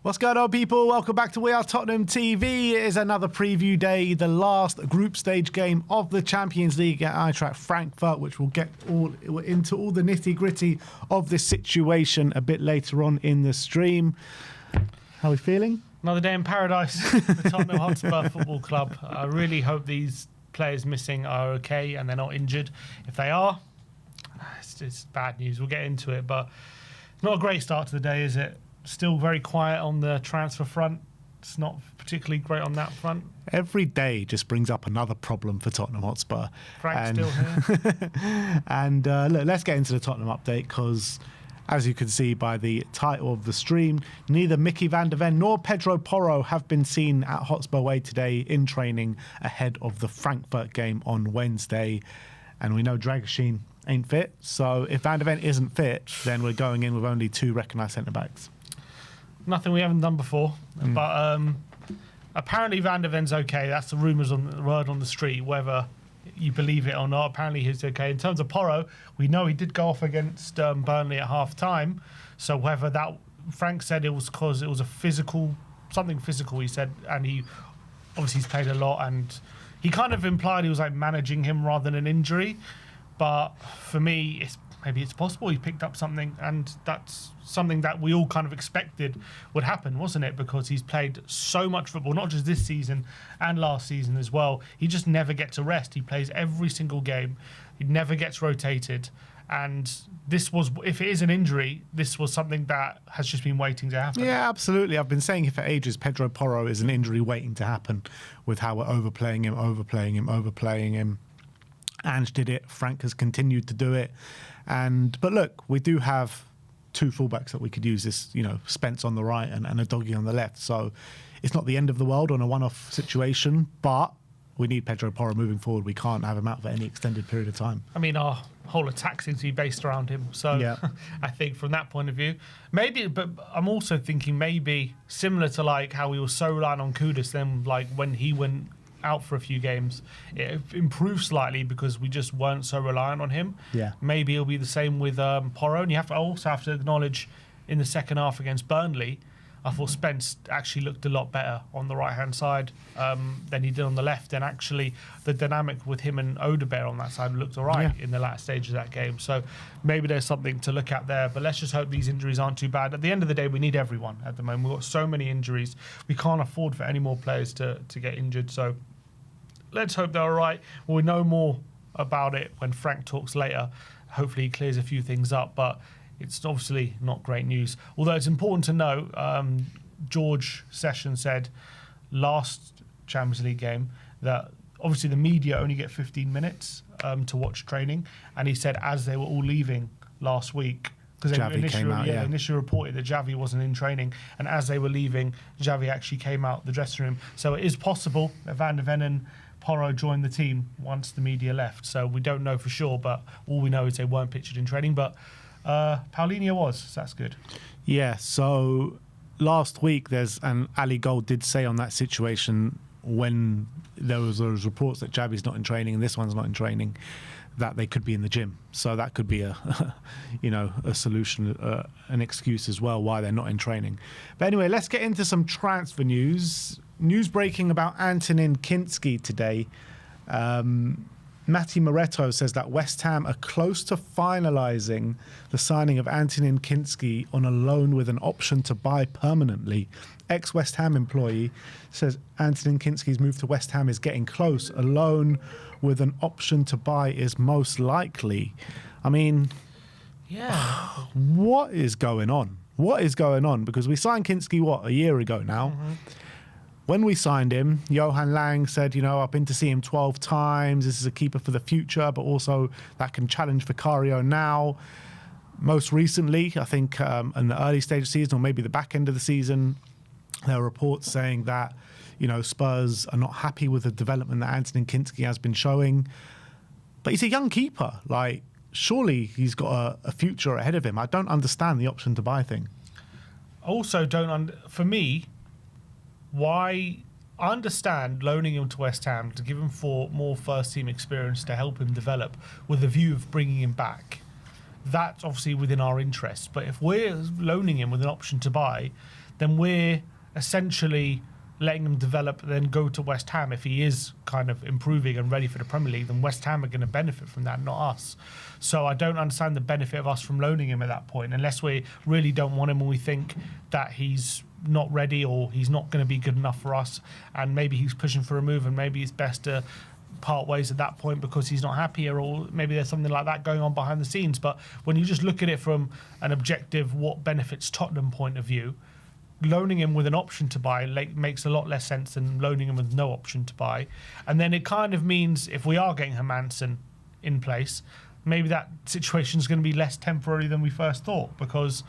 What's going on, people? Welcome back to We Are Tottenham TV. It is another preview day, the last group stage game of the Champions League at Eintracht Frankfurt, which we'll get into all the nitty-gritty of this situation a bit later on in the stream. How are we feeling? Another day in paradise for Tottenham Hotspur Football Club. I really hope these players missing are okay and they're not injured. If they are, it's bad news. We'll get into it, but not a great start to the day, is it? Still very quiet on the transfer front. It's not particularly great on that front. Every day just brings up another problem for Tottenham Hotspur. Frank's still here. And look, let's get into the Tottenham update because, as you can see by the title of the stream, neither Mickey van der Ven nor Pedro Porro have been seen at Hotspur Way today in training ahead of the Frankfurt game on Wednesday. And we know Dragusin ain't fit. So if van der Ven isn't fit, then we're going in with only two recognised centre-backs. Nothing we haven't done before, but apparently Van der Ven's okay. That's the rumours on the word on the street, whether you believe it or not. Apparently he's okay. In terms of Porro, we know he did go off against Burnley at half-time. So whether that, Frank said it was because it was a physical, something physical he said, and he obviously he's played a lot, and he kind of implied he was like managing him rather than an injury. But for me, maybe it's possible he picked up something, and that's something that we all kind of expected would happen, wasn't it? Because he's played so much football, not just this season and last season as well. He just never gets a rest. He plays every single game. He never gets rotated. And this was, if it is an injury, this was something that has just been waiting to happen. Yeah, absolutely. I've been saying it for ages. Pedro Porro is an injury waiting to happen with how we're overplaying him. Ange did it. Frank has continued to do it. But look, we do have two fullbacks that we could use. This, Spence on the right and a doggy on the left. So it's not the end of the world on a one-off situation, but we need Pedro Porro moving forward. We can't have him out for any extended period of time. I mean, our whole attack seems to be based around him. So yeah. I think from that point of view, maybe, but I'm also thinking maybe similar to like how we were so reliant on Kudus, then like when he went out for a few games, it improved slightly because we just weren't so reliant on him. Yeah. Maybe it'll be the same with Porro. And you also have to acknowledge in the second half against Burnley, I thought Spence actually looked a lot better on the right-hand side than he did on the left. And actually, the dynamic with him and Odegaard on that side looked all right in the last stage of that game. So maybe there's something to look at there. But let's just hope these injuries aren't too bad. At the end of the day, we need everyone at the moment. We've got so many injuries. We can't afford for any more players to get injured. So let's hope they're all right. We'll know more about it when Frank talks later. Hopefully he clears a few things up. But it's obviously not great news. Although it's important to know, George Sessions said last Champions League game that obviously the media only get 15 minutes to watch training. And he said as they were all leaving last week, because they initially reported that Xavi wasn't in training, and as they were leaving, Xavi actually came out the dressing room. So it is possible that Van der Ven and Porro joined the team once the media left. So we don't know for sure, but all we know is they weren't pictured in training. But Paulinho was, so that's good. Yeah, so last week and Ali Gold did say on that situation when there was those reports that Xavi's not in training and this one's not in training, that they could be in the gym. So that could be a solution, an excuse as well why they're not in training. But anyway, let's get into some transfer news. News breaking about Antonin Kinski today. Matti Moretto says that West Ham are close to finalising the signing of Antonin Kinski on a loan with an option to buy permanently. Ex-West Ham employee says Antonin Kinski's move to West Ham is getting close. A loan with an option to buy is most likely. I mean, what is going on? Because we signed Kinski, a year ago now? Mm-hmm. When we signed him, Johan Lang said, I've been to see him 12 times. This is a keeper for the future, but also that can challenge Vicario now. Most recently, I think in the early stage of the season, or maybe the back end of the season, there are reports saying that, Spurs are not happy with the development that Antonin Kinski has been showing. But he's a young keeper. Like, surely he's got a future ahead of him. I don't understand the option to buy thing. Also, for me, why I understand loaning him to West Ham to give him more first-team experience to help him develop with a view of bringing him back. That's obviously within our interest. But if we're loaning him with an option to buy, then we're essentially letting him develop, then go to West Ham. If he is kind of improving and ready for the Premier League, then West Ham are going to benefit from that, not us. So I don't understand the benefit of us from loaning him at that point, unless we really don't want him and we think that he's not ready or he's not going to be good enough for us, and maybe he's pushing for a move, and maybe it's best to part ways at that point because he's not happy, or maybe there's something like that going on behind the scenes. But when you just look at it from an objective, what benefits Tottenham point of view, loaning him with an option to buy makes a lot less sense than loaning him with no option to buy. And then it kind of means if we are getting Hermansen in place, maybe that situation is going to be less temporary than we first thought, because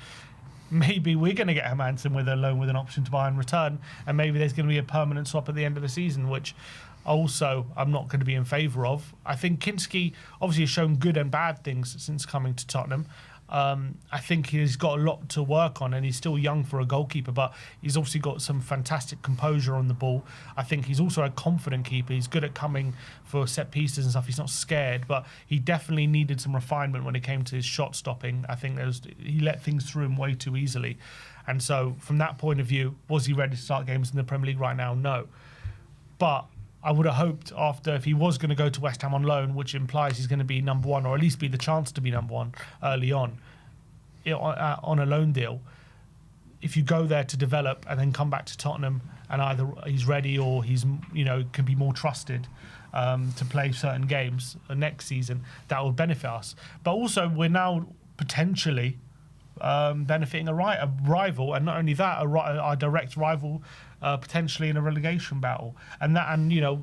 maybe we're going to get Hermansen with a loan with an option to buy in return, and maybe there's going to be a permanent swap at the end of the season, which also I'm not going to be in favour of. I think Kinski obviously has shown good and bad things since coming to Tottenham. I think he's got a lot to work on, and he's still young for a goalkeeper, but he's obviously got some fantastic composure on the ball. I think he's also a confident keeper. He's good at coming for set pieces and stuff. He's not scared, but he definitely needed some refinement when it came to his shot stopping. I think he let things through him way too easily. And so from that point of view, was he ready to start games in the Premier League right now? No. But I would have hoped after, if he was going to go to West Ham on loan, which implies he's going to be number one, or at least be the chance to be number one early on a loan deal, if you go there to develop and then come back to Tottenham and either he's ready or he's, can be more trusted to play certain games next season, that will benefit us. But also we're now potentially benefiting a rival, and not only that, our direct rival potentially in a relegation battle. And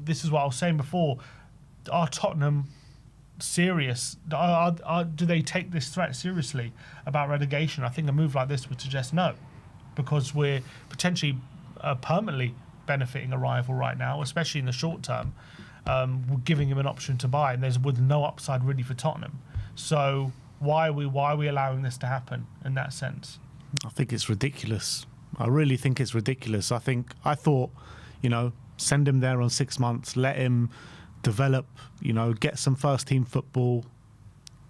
this is what I was saying before. Are Tottenham serious? Do they take this threat seriously about relegation? I think a move like this would suggest no, because we're potentially permanently benefiting a rival right now, especially in the short term. We're giving him an option to buy, and there's with no upside really for Tottenham. So why are we allowing this to happen in that sense? I think it's ridiculous. I really think it's ridiculous. I thought, send him there on 6 months, let him develop, get some first team football,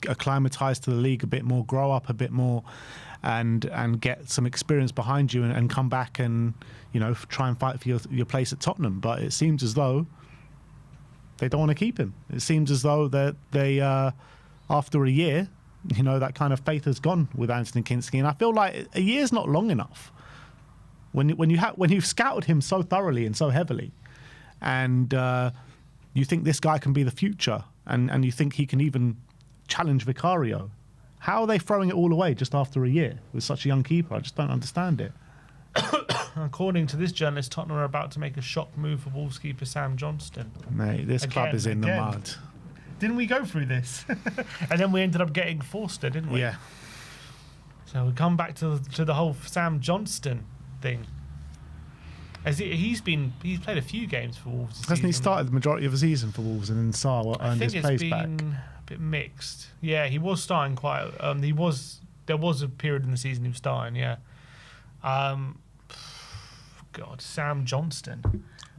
acclimatise to the league a bit more, grow up a bit more, and get some experience behind you, and come back and, try and fight for your place at Tottenham. But it seems as though they don't want to keep him. It seems as though that they after a year, that kind of faith has gone with Anthony Kinski, and I feel like a year's not long enough. When you've scouted him so thoroughly and so heavily, and you think this guy can be the future, and you think he can even challenge Vicario, how are they throwing it all away just after a year with such a young keeper? I just don't understand it. According to this journalist, Tottenham are about to make a shock move for Wolves keeper Sam Johnston. Mate, this club is in the mud. Didn't we go through this? And then we ended up getting Forster, didn't we? Yeah. So we come back to the whole Sam Johnston thing. He's played a few games for Wolves this Hasn't season. he started the majority of the season for Wolves, and then Sarr earned his place back? I think it's been a bit mixed. Yeah, he was starting quite. There was a period in the season he was starting. Yeah. God, Sam Johnston.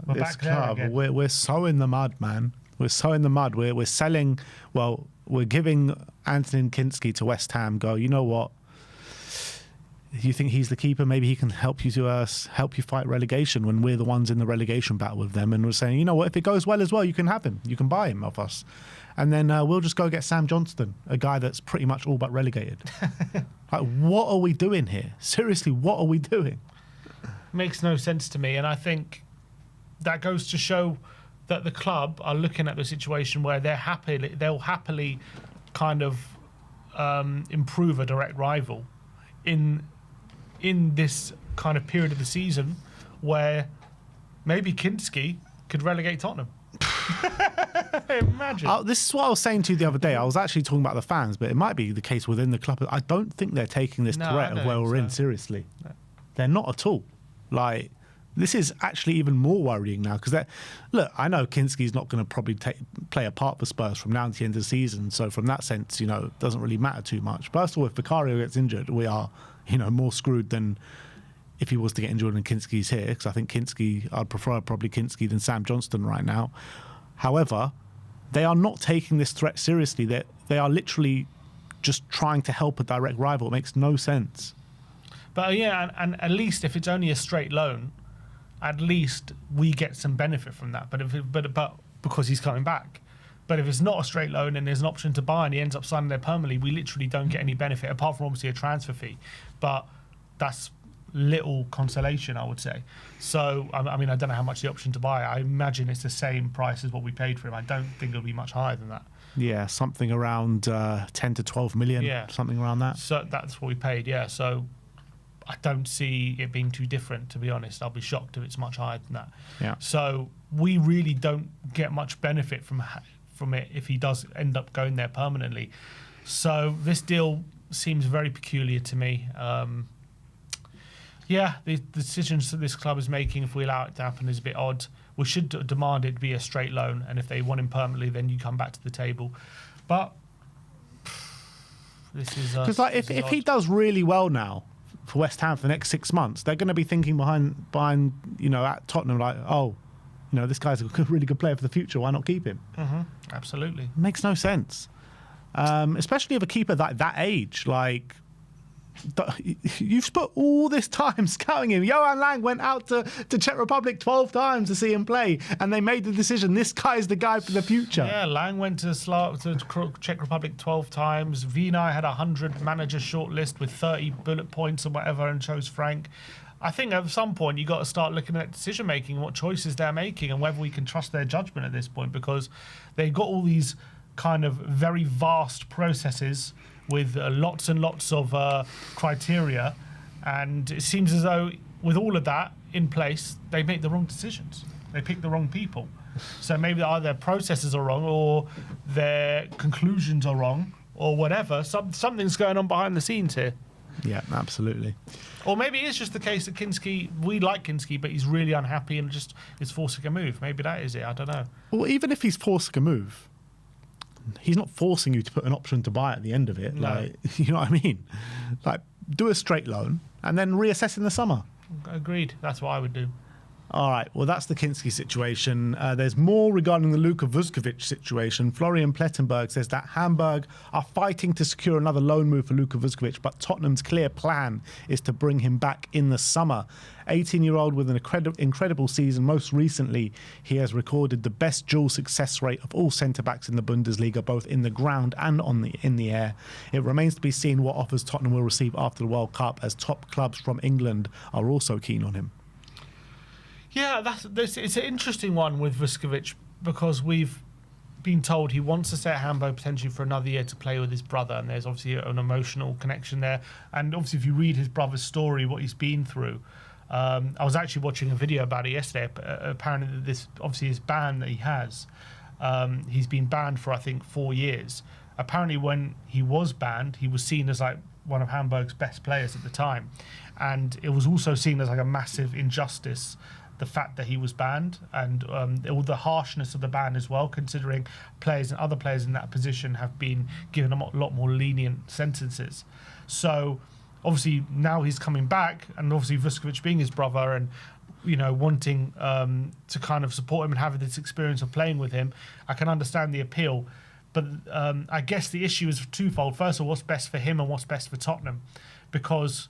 We're this back there club, again. we're so in the mud, man. We're so in the mud. We're selling. Well, we're giving Anthony Kinski to West Ham. Go. You know what? You think he's the keeper? Maybe he can help you fight relegation when we're the ones in the relegation battle with them. And we're saying, you know what? If it goes well as well, you can have him. You can buy him off us, and then we'll just go get Sam Johnston, a guy that's pretty much all but relegated. Like, what are we doing here? Seriously, what are we doing? Makes no sense to me, and I think that goes to show that the club are looking at the situation where they'll happily kind of improve a direct rival in this kind of period of the season where maybe Kinski could relegate Tottenham. Imagine. This is what I was saying to you the other day. I was actually talking about the fans, but it might be the case within the club. I don't think they're taking this threat of where we're in seriously. No. They're not at all. Like, this is actually even more worrying now, because look, I know Kinski's not going to probably play a part for Spurs from now to the end of the season, so from that sense, it doesn't really matter too much. First of all, if Vicario gets injured, we are, more screwed than if he was to get injured and Kinski's here, because I think I'd prefer probably Kinski than Sam Johnston right now. However, they are not taking this threat seriously. They are literally just trying to help a direct rival. It makes no sense. But yeah, and at least if it's only a straight loan, at least we get some benefit from that. But because he's coming back. But if it's not a straight loan and there's an option to buy and he ends up signing there permanently, we literally don't get any benefit apart from obviously a transfer fee. But that's little consolation, I would say. So, I mean, I don't know how much the option to buy. I imagine it's the same price as what we paid for him. I don't think it'll be much higher than that. Yeah, something around 10 to 12 million, something around that. So that's what we paid, yeah. So I don't see it being too different, to be honest. I'll be shocked if it's much higher than that. Yeah. So we really don't get much benefit from it if he does end up going there permanently. So this deal seems very peculiar to me. The decisions that this club is making, if we allow it to happen, is a bit odd. We should demand it be a straight loan, and if they want him permanently, then you come back to the table. But this is because if he does really well now for West Ham for the next 6 months, they're going to be thinking behind at Tottenham like, oh, this guy's a really good player for the future. Why not keep him? Absolutely. It makes no sense, especially of a keeper that age. Like, you've spent all this time scouting him. Johan Lang went out to Czech Republic 12 times to see him play, and they made the decision, this guy is the guy for the future. Yeah, Lang went to Czech Republic 12 times. Vinay had a 100 manager shortlist with 30 bullet points or whatever and chose Frank. I think at some point you got to start looking at decision making, what choices they're making, and whether we can trust their judgment at this point, because they've got all these kind of very vast processes with lots and lots of criteria, and it seems as though with all of that in place, they make the wrong decisions. They pick the wrong people. So maybe either their processes are wrong or their conclusions are wrong or whatever. Something's going on behind the scenes here. Yeah, absolutely. Or maybe it's just the case that we like Kinski, but he's really unhappy and just is forcing a move. Maybe that is it. I don't know. Well, even if he's forcing a move, he's not forcing you to put an option to buy at the end of it. No. Like, you know what I mean? Like, do a straight loan and then reassess in the summer. Agreed. That's what I would do. All right, well, that's the Kinski situation. There's more regarding the Luka Vuskovic situation. Florian Plettenberg says that Hamburg are fighting to secure another loan move for Luka Vuskovic, but Tottenham's clear plan is to bring him back in the summer. 18-year-old with an incredible season. Most recently, he has recorded the best dual success rate of all centre-backs in the Bundesliga, both in the ground and in the air. It remains to be seen what offers Tottenham will receive after the World Cup, as top clubs from England are also keen on him. Yeah, it's an interesting one with Vuskovic, because we've been told he wants to stay at Hamburg potentially for another year to play with his brother, and there's obviously an emotional connection there. And obviously, if you read his brother's story, what he's been through, I was actually watching a video about it yesterday. Apparently, this obviously his ban that he has, he's been banned for I think 4 years. Apparently, when he was banned, he was seen as like one of Hamburg's best players at the time, and it was also seen as like a massive injustice, the fact that he was banned, and all the harshness of the ban as well, considering players and other players in that position have been given a lot more lenient sentences. So obviously now he's coming back, and obviously Vuskovic being his brother and wanting to kind of support him and having this experience of playing with him, I can understand the appeal. But I guess the issue is twofold. First of all, what's best for him and what's best for Tottenham, because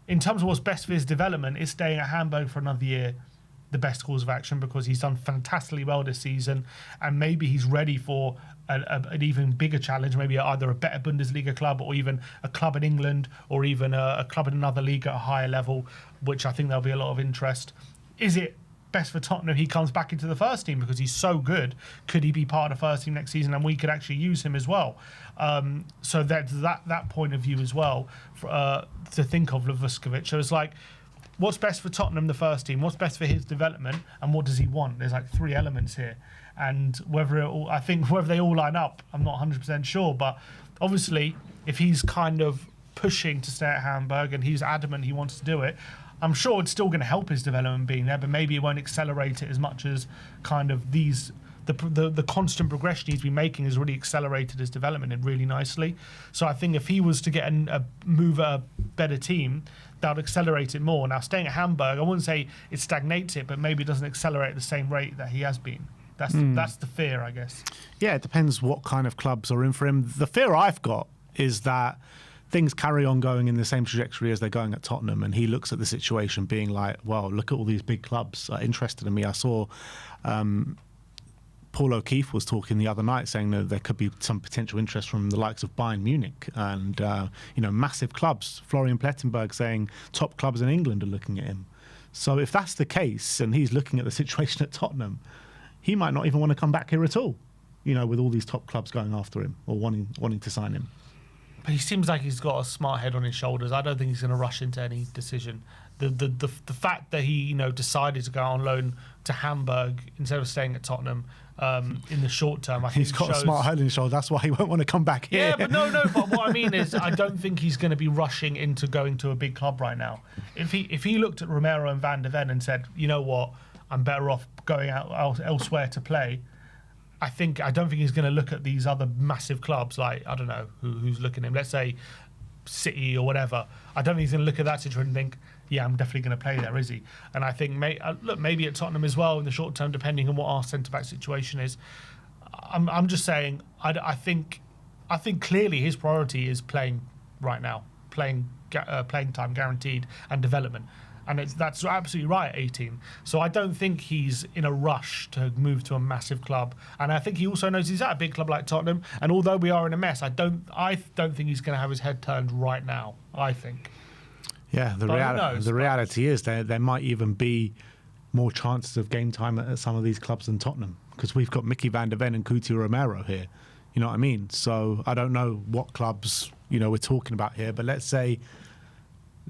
in terms of what's best for his development, is staying at Hamburg for another year the best course of action, because he's done fantastically well this season, and maybe he's ready for an even bigger challenge, maybe either a better Bundesliga club or even a club in England or even a club in another league at a higher level, which I think there'll be a lot of interest. Is it best for Tottenham he comes back into the first team because he's so good? Could he be part of the first team next season and we could actually use him as well? So that's that point of view as well to think of Vuskovic. So it's like, what's best for Tottenham, the first team? What's best for his development? And what does he want? There's like 3 elements here. And whether they all line up, I'm not 100% sure. But obviously, if he's kind of pushing to stay at Hamburg and he's adamant he wants to do it, I'm sure it's still going to help his development being there, but maybe it won't accelerate it as much as kind of the constant progression he's been making has really accelerated his development in really nicely. So I think if he was to get a better team, that would accelerate it more. Now, staying at Hamburg, I wouldn't say it stagnates it, but maybe it doesn't accelerate at the same rate that he has been. That's the fear, I guess. Yeah, it depends what kind of clubs are in for him. The fear I've got is that things carry on going in the same trajectory as they're going at Tottenham, and he looks at the situation being like, well, look at all these big clubs interested in me. I saw Paul O'Keefe was talking the other night saying that there could be some potential interest from the likes of Bayern Munich and, massive clubs. Florian Plettenberg saying top clubs in England are looking at him. So if that's the case and he's looking at the situation at Tottenham, he might not even want to come back here at all, with all these top clubs going after him or wanting to sign him. But he seems like he's got a smart head on his shoulders. I don't think he's going to rush into any decision. The fact that he decided to go on loan to Hamburg instead of staying at Tottenham in the short term, I think he's got a smart head on his shoulder. That's why he won't want to come back here. Yeah, but no. But what I mean is, I don't think he's going to be rushing into going to a big club right now. If he looked at Romero and Van de Ven and said, you know what, I'm better off going out elsewhere to play. I don't think he's going to look at these other massive clubs like, I don't know who's looking at him. Let's say City or whatever. I don't think he's going to look at that situation and think, yeah, I'm definitely going to play there, is he? And I think, maybe at Tottenham as well in the short term, depending on what our centre-back situation is. I'm just saying, I think clearly his priority is playing right now, playing time guaranteed and development. And that's absolutely right at 18. So I don't think he's in a rush to move to a massive club. And I think he also knows he's at a big club like Tottenham. And although we are in a mess, I don't think he's going to have his head turned right now, I think. Yeah, the reality is there might even be more chances of game time at some of these clubs than Tottenham, because we've got Mickey van der Ven and Cuti Romero here. You know what I mean? So I don't know what clubs we're talking about here, but let's say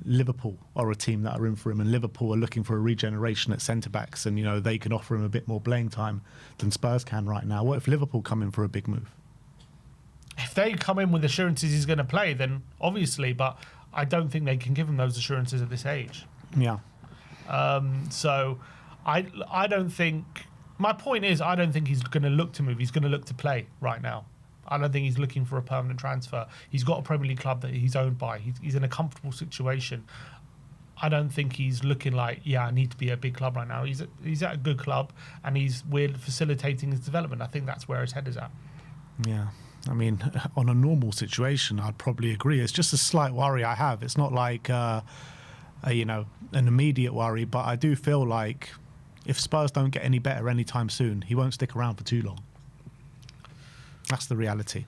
Liverpool are a team that are in for him, and Liverpool are looking for a regeneration at centre-backs, and they can offer him a bit more playing time than Spurs can right now. What if Liverpool come in for a big move? If they come in with assurances he's going to play, then obviously, but I don't think they can give him those assurances at this age. Yeah. So I don't think... My point is, I don't think he's going to look to move. He's going to look to play right now. I don't think he's looking for a permanent transfer. He's got a Premier League club that he's owned by. He's in a comfortable situation. I don't think he's looking like, I need to be at a big club right now. He's at a good club, and we're facilitating his development. I think that's where his head is at. Yeah. I mean, on a normal situation, I'd probably agree. It's just a slight worry I have. It's not like, an immediate worry, but I do feel like if Spurs don't get any better anytime soon, he won't stick around for too long. That's the reality.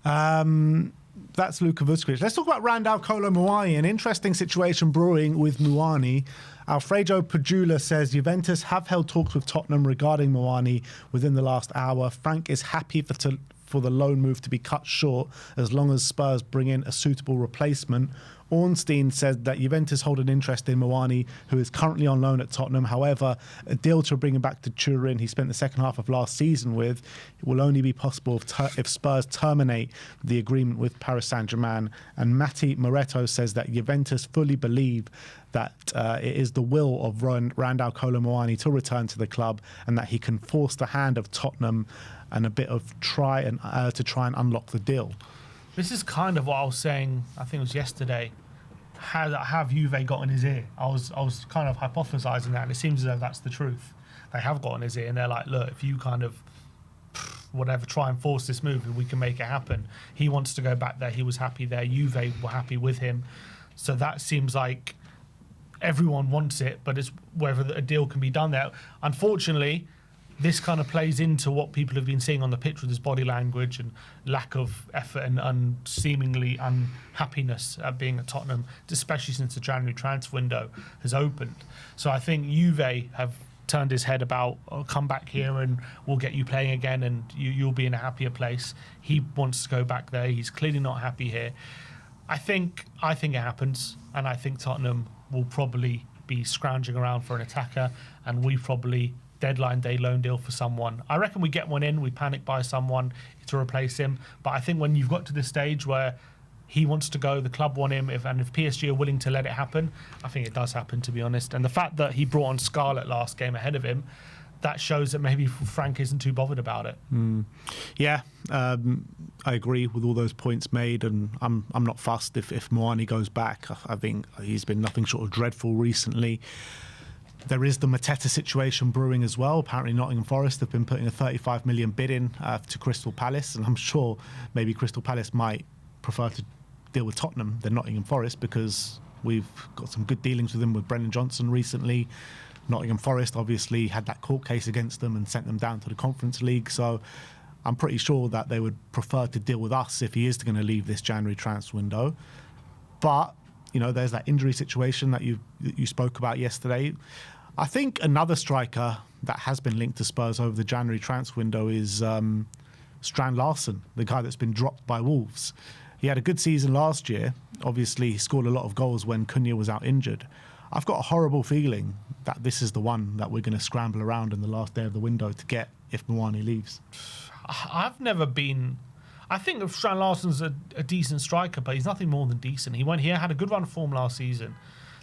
That's Luka Vuskovic. Let's talk about Randall Kolo Muani. An interesting situation brewing with Muani. Alfredo Pagula says Juventus have held talks with Tottenham regarding Muani within the last hour. Frank is happy for the loan move to be cut short as long as Spurs bring in a suitable replacement. Ornstein said that Juventus hold an interest in Muani, who is currently on loan at Tottenham. However, a deal to bring him back to Turin, he spent the second half of last season with, it will only be possible if Spurs terminate the agreement with Paris Saint-Germain. And Matti Moretto says that Juventus fully believe that it is the will of Randall Kolo Muani to return to the club, and that he can force the hand of Tottenham and a bit of try and unlock the deal. This is kind of what I was saying, I think it was yesterday. Have Juve got in his ear? I was kind of hypothesising that, and it seems as though that's the truth. They have got in his ear, and they're like, look, if you kind of try and force this move, and we can make it happen. He wants to go back there. He was happy there. Juve were happy with him. So that seems like everyone wants it, but it's whether a deal can be done there. Unfortunately, this kind of plays into what people have been seeing on the pitch with his body language and lack of effort and seemingly unhappiness at being at Tottenham, especially since the January transfer window has opened. So I think Juve have turned his head about, come back here and we'll get you playing again and you'll be in a happier place. He wants to go back there. He's clearly not happy here. I think it happens, and I think Tottenham will probably be scrounging around for an attacker, and we probably deadline day loan deal for someone. I reckon we get one in, we panic buy someone to replace him. But I think when you've got to this stage where he wants to go, the club want him, if PSG are willing to let it happen, I think it does happen, to be honest. And the fact that he brought on Scarlett last game ahead of him, that shows that maybe Frank isn't too bothered about it. Yeah, I agree with all those points made, and I'm not fussed if Muani goes back. I think he's been nothing short of dreadful recently. There is the Mateta situation brewing as well. Apparently Nottingham Forest have been putting a 35 million bid in to Crystal Palace, and I'm sure maybe Crystal Palace might prefer to deal with Tottenham than Nottingham Forest, because we've got some good dealings with them with Brennan Johnson recently. Nottingham Forest obviously had that court case against them and sent them down to the Conference League. So I'm pretty sure that they would prefer to deal with us if he is going to leave this January transfer window. But, you know, there's that injury situation that you spoke about yesterday. I think another striker that has been linked to Spurs over the January transfer window is Strand Larsen, the guy that's been dropped by Wolves. He had a good season last year. Obviously, he scored a lot of goals when Cunha was out injured. I've got a horrible feeling that this is the one that we're going to scramble around in the last day of the window to get if Muani leaves. I've never been... I think Strand Larsen's a decent striker, but he's nothing more than decent. He had a good run of form last season.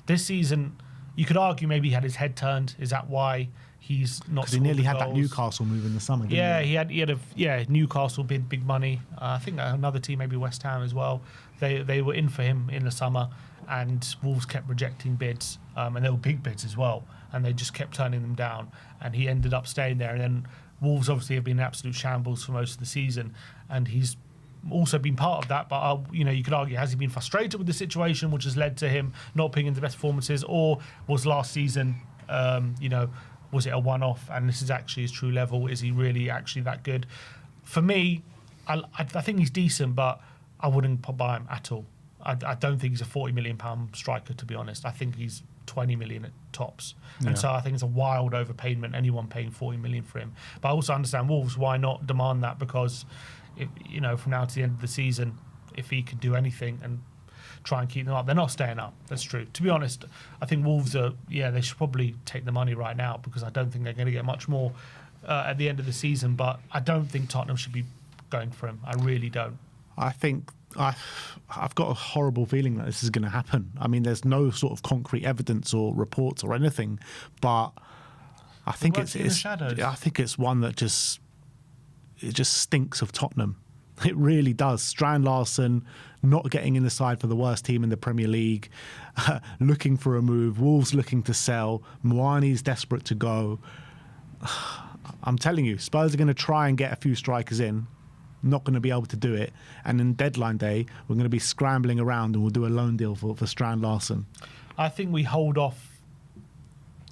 This season, you could argue maybe he had his head turned. Is that why he's not? Because he nearly had that Newcastle move in the summer. Yeah, he had Newcastle big money. I think another team, maybe West Ham as well. They were in for him in the summer, and Wolves kept rejecting bids, and they were big bids as well, and they just kept turning them down. And he ended up staying there, and then Wolves obviously have been in absolute shambles for most of the season, and he's also been part of that. But you could argue, has he been frustrated with the situation, which has led to him not picking the best performances, or was last season, was it a one-off? And this is actually his true level. Is he really actually that good? For me, I think he's decent, but I wouldn't buy him at all. I don't think he's a £40 million striker, to be honest. I think he's 20 million at tops. And so I think it's a wild overpayment, anyone paying 40 million for him. But I also understand Wolves, why not demand that? Because, from now to the end of the season, if he can do anything and try and keep them up, they're not staying up. That's true. To be honest, I think Wolves they should probably take the money right now, because I don't think they're going to get much more at the end of the season. But I don't think Tottenham should be going for him. I really don't. I think I've got a horrible feeling that this is going to happen. I mean, there's no sort of concrete evidence or reports or anything, but I think I think it's one that just stinks of Tottenham. It really does. Strand Larsen not getting in the side for the worst team in the Premier League, looking for a move. Wolves looking to sell. Muani's desperate to go. I'm telling you, Spurs are going to try and get a few strikers in. Not going to be able to do it, and in deadline day we're going to be scrambling around, and we'll do a loan deal for Strand Larsen. I think we hold off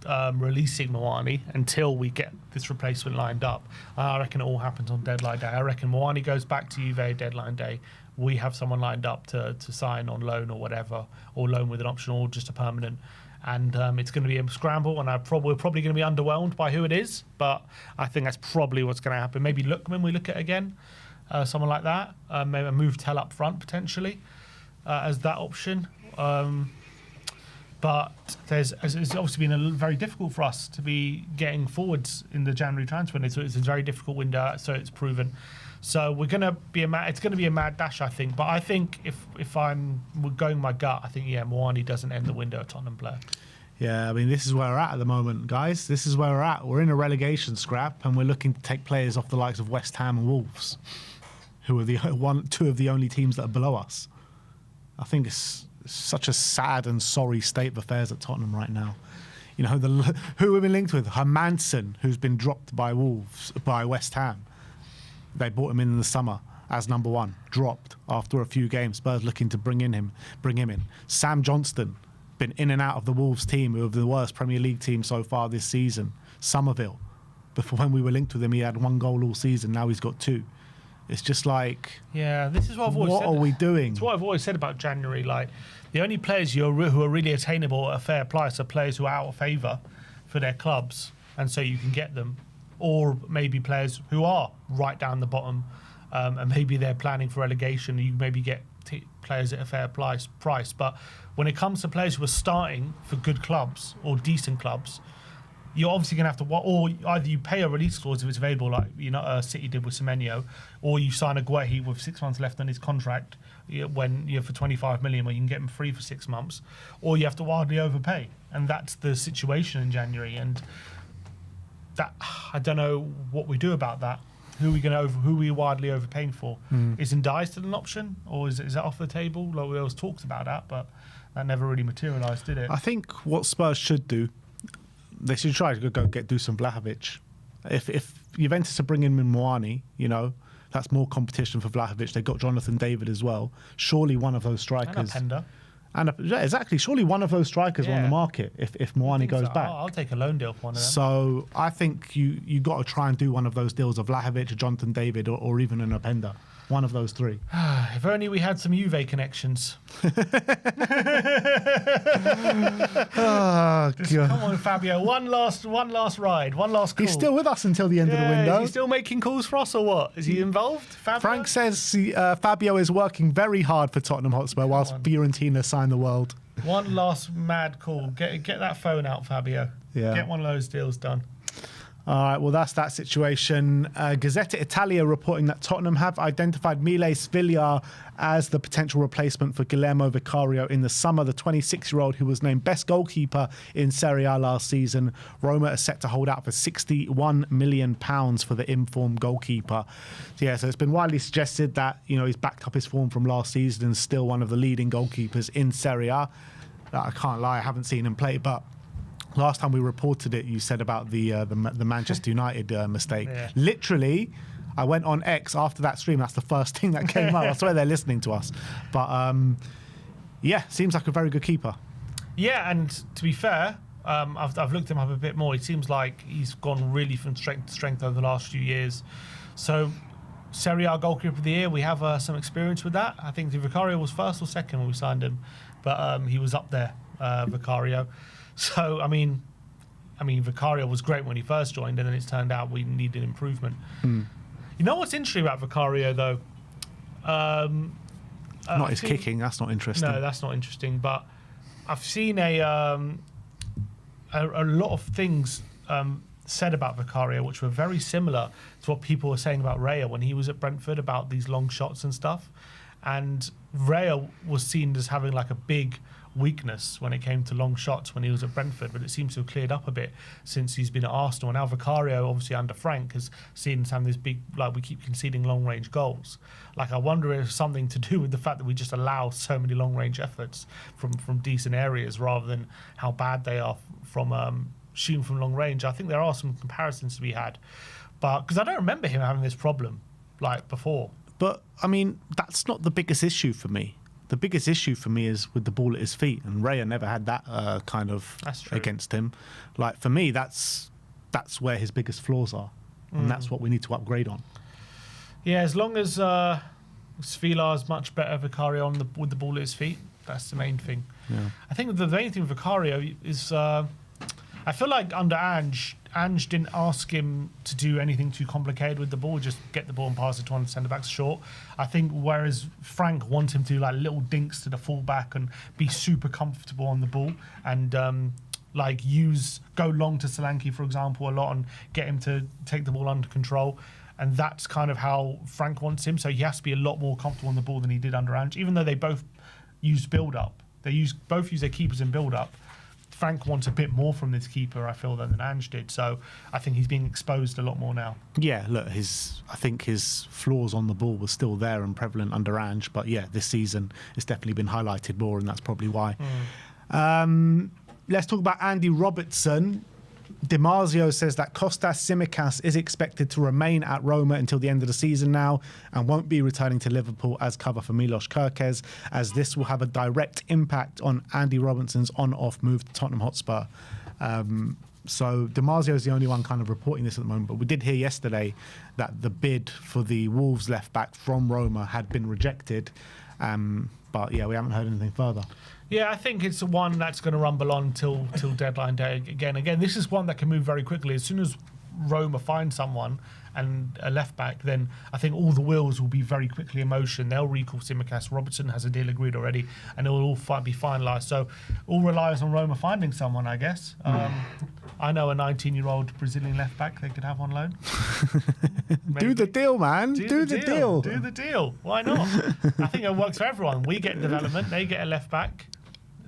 releasing Muani until we get this replacement lined up. I reckon it all happens on deadline day. I reckon Muani goes back to Juve deadline day. We have someone lined up to sign on loan or whatever, or loan with an option, or just a permanent. And it's going to be a scramble, and we're probably going to be underwhelmed by who it is, but I think that's probably what's going to happen. Maybe when we look at it again. Someone like that, maybe move Tell up front potentially as that option. But it's obviously been very difficult for us to be getting forwards in the January transfer window. So it's a very difficult window, so it's proven. So it's going to be a mad dash, I think. But I think if I'm going my gut, I think Muani doesn't end the window at Tottenham player. Yeah, I mean, this is where we're at the moment, guys. This is where we're at. We're in a relegation scrap, and we're looking to take players off the likes of West Ham and Wolves, who are two of the only teams that are below us. I think it's such a sad and sorry state of affairs at Tottenham right now. You know, who we've been linked with, Hermansen, who's been dropped by West Ham. They bought him in the summer as number one, dropped after a few games. Spurs looking to bring him in. Sam Johnston, been in and out of the Wolves team, who are the worst Premier League team so far this season. Somerville, before when we were linked with him, he had 1 goal all season. Now he's got 2. It's just like, this is what I've always said. What are we doing? It's what I've always said about January. Like, the only players who are really attainable at a fair price are players who are out of favour for their clubs, and so you can get them, or maybe players who are right down the bottom, and maybe they're planning for relegation. You maybe get players at a fair price. But when it comes to players who are starting for good clubs or decent clubs, you're obviously going to have to, or either you pay a release clause if it's available, like City did with Semenyo, or you sign a Guehi with 6 months left on his contract for 25 million, where you can get him free for 6 months, or you have to wildly overpay, and that's the situation in January. And that, I don't know what we do about that. Who are we wildly overpaying for? Is Ndiaye still an option, or is that off the table? Like, we always talked about that, but that never really materialised, did it? I think what Spurs should do, they should try to go get Dusan Vlahovic. If Juventus are bringing in Muani, That's more competition for Vlahovic. They've got Jonathan David as well. Surely one of those strikers. Yeah, exactly. Surely one of those strikers are on the market if Muani goes back. I'll take a loan deal for one of them. So I think you got to try and do one of those deals of Vlahovic, Jonathan David, or even an Openda. One of those three. If only we had some Juve connections. Oh, God. Come on, Fabio. One last ride. One last call. He's still with us until the end of the window. Is he still making calls for us or what? Is he involved, Fabio? Frank says Fabio is working very hard for Tottenham Hotspur whilst Fiorentina sign the world. One last mad call. Get that phone out, Fabio. Yeah. Get one of those deals done. All right, well, that's that situation. Gazzetta Italia reporting that Tottenham have identified Mile Svillar as the potential replacement for Guillermo Vicario in the summer. The 26-year-old who was named best goalkeeper in Serie A last season. Roma are set to hold out for £61 million for the informed goalkeeper. So it's been widely suggested that he's backed up his form from last season and still one of the leading goalkeepers in Serie A. I can't lie, I haven't seen him play, but last time we reported it, you said about the Manchester United mistake. Yeah. Literally, I went on X after that stream. That's the first thing that came up. I swear they're listening to us. But seems like a very good keeper. Yeah, and to be fair, I've looked him up a bit more. It seems like he's gone really from strength to strength over the last few years. So, Serie A goalkeeper of the year, we have some experience with that. I think Vicario was first or second when we signed him, but he was up there, Vicario. So, I mean, Vicario was great when he first joined, and then it's turned out we needed improvement. You know what's interesting about Vicario, though? Not his kicking. That's not interesting. No, that's not interesting. But I've seen a lot of things said about Vicario, which were very similar to what people were saying about Raya when he was at Brentford about these long shots and stuff. And Raya was seen as having like a big weakness when it came to long shots when he was at Brentford, but it seems to have cleared up a bit since he's been at Arsenal. And now Vicario, obviously under Frank, has seen some of this big, like, we keep conceding long range goals. Like, I wonder if it's something to do with the fact that we just allow so many long range efforts from decent areas rather than how bad they are from shooting from long range. I think there are some comparisons to be had, but because I don't remember him having this problem like before. But I mean, that's not the biggest issue for me. The biggest issue for me is with the ball at his feet, and Raya never had that kind of against him. Like, for me, that's where his biggest flaws are, and that's what we need to upgrade on. Yeah, as long as Svillar is much better, Vicario with the ball at his feet, that's the main thing. Yeah. I think the main thing with Vicario is I feel like under Ange didn't ask him to do anything too complicated with the ball, just get the ball and pass it to one of the centre-backs short. I think whereas Frank wants him to do like little dinks to the full-back and be super comfortable on the ball and go long to Solanke, for example, a lot and get him to take the ball under control. And that's kind of how Frank wants him. So he has to be a lot more comfortable on the ball than he did under Ange, even though they both use build-up. Both use their keepers in build-up. Frank wants a bit more from this keeper, I feel, than Ange did. So I think he's being exposed a lot more now. Yeah, look, I think his flaws on the ball were still there and prevalent under Ange. But yeah, this season it's definitely been highlighted more, and that's probably why. Let's talk about Andy Robertson. Dimarzio says that Kostas Tsimikas is expected to remain at Roma until the end of the season now and won't be returning to Liverpool as cover for Milos Kerkez, as this will have a direct impact on Andy Robertson's on-off move to Tottenham Hotspur. So Dimarzio is the only one kind of reporting this at the moment, but we did hear yesterday that the bid for the Wolves left-back from Roma had been rejected. But yeah, we haven't heard anything further. Yeah, I think it's one that's going to rumble on till deadline day. Again, this is one that can move very quickly. As soon as Roma find someone and a left back, then I think all the wheels will be very quickly in motion. They'll recall Tsimikas. Robertson has a deal agreed already, and it will all be finalised. So all relies on Roma finding someone, I guess. I know a 19-year-old Brazilian left back they could have on loan. Do the deal, man. Do the deal. Do the deal. Why not? I think it works for everyone. We get development. They get a left back.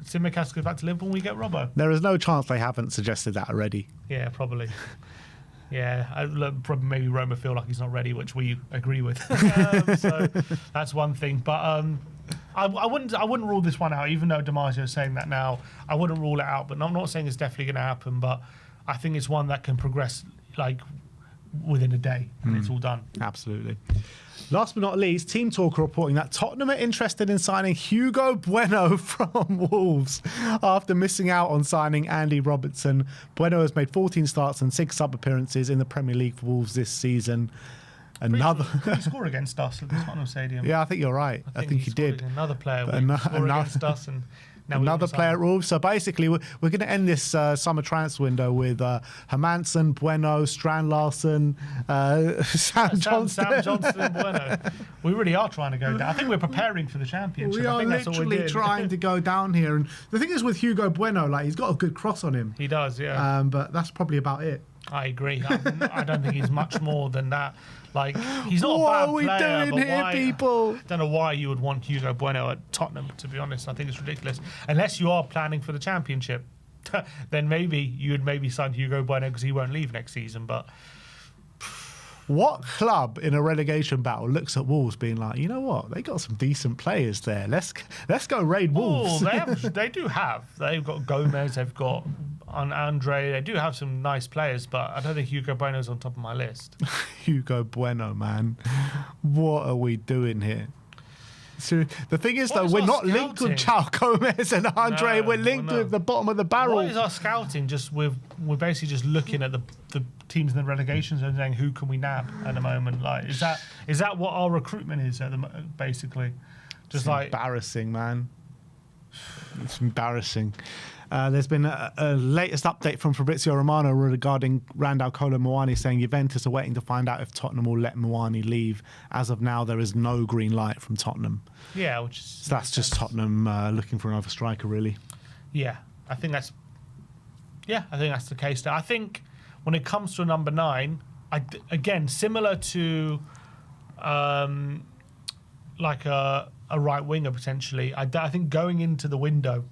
Tsimikas goes back to Liverpool and we get Robbo. There is no chance they haven't suggested that already. Yeah, probably. Yeah, probably maybe Roma feel like he's not ready, which we agree with. So that's one thing. But I wouldn't rule this one out, even though Dimarzio is saying that now. I wouldn't rule it out, but I'm not saying it's definitely going to happen. But I think it's one that can progress like within a day, and it's all done. Absolutely. Last but not least, Team Talker reporting that Tottenham are interested in signing Hugo Bueno from Wolves after missing out on signing Andy Robertson. Bueno has made 14 starts and 6 sub appearances in the Premier League for Wolves this season. Another. Did he score against us at the Tottenham Stadium? Yeah, I think you're right. I think he did. Another player Another against us, and now another player at Wolves. So basically, we're going to end this summer transfer window with Hermansen, Bueno, Strand Larsen, Sam Johnston. Sam Johnston and Bueno. We really are trying to go down. I think we're preparing for the championship. We are literally trying to go down here. And the thing is with Hugo Bueno, like he's got a good cross on him. He does, yeah. But that's probably about it. I agree. I don't think he's much more than that. Like, he's not a bad player. What are we doing here, people? I don't know why you would want Hugo Bueno at Tottenham, to be honest. I think it's ridiculous. Unless you are planning for the championship, then maybe you would maybe sign Hugo Bueno because he won't leave next season. But what club in a relegation battle looks at Wolves being like, you know what, they got some decent players there. Let's go raid Wolves. They do have. They've got Gomez. They've got Andre. They do have some nice players, but I don't think Hugo Bueno's on top of my list. Hugo Bueno, man. What are we doing here? So the thing is, though, we're not linked with Chao Gomez and Andre. We're linked with the bottom of the barrel. What is our scouting? We're basically just looking at the teams in the relegations and saying who can we nab at the moment. Like, is that what our recruitment is at the basically? Just like embarrassing, man. It's embarrassing. There's been a latest update from Fabrizio Romano regarding Randall Kolo Muani, saying Juventus are waiting to find out if Tottenham will let Muani leave. As of now, there is no green light from Tottenham. Yeah, so that's just Tottenham looking for another striker, really. Yeah, I think that's the case. I think when it comes to a number 9, again, similar to like a right winger potentially, I think going into the window,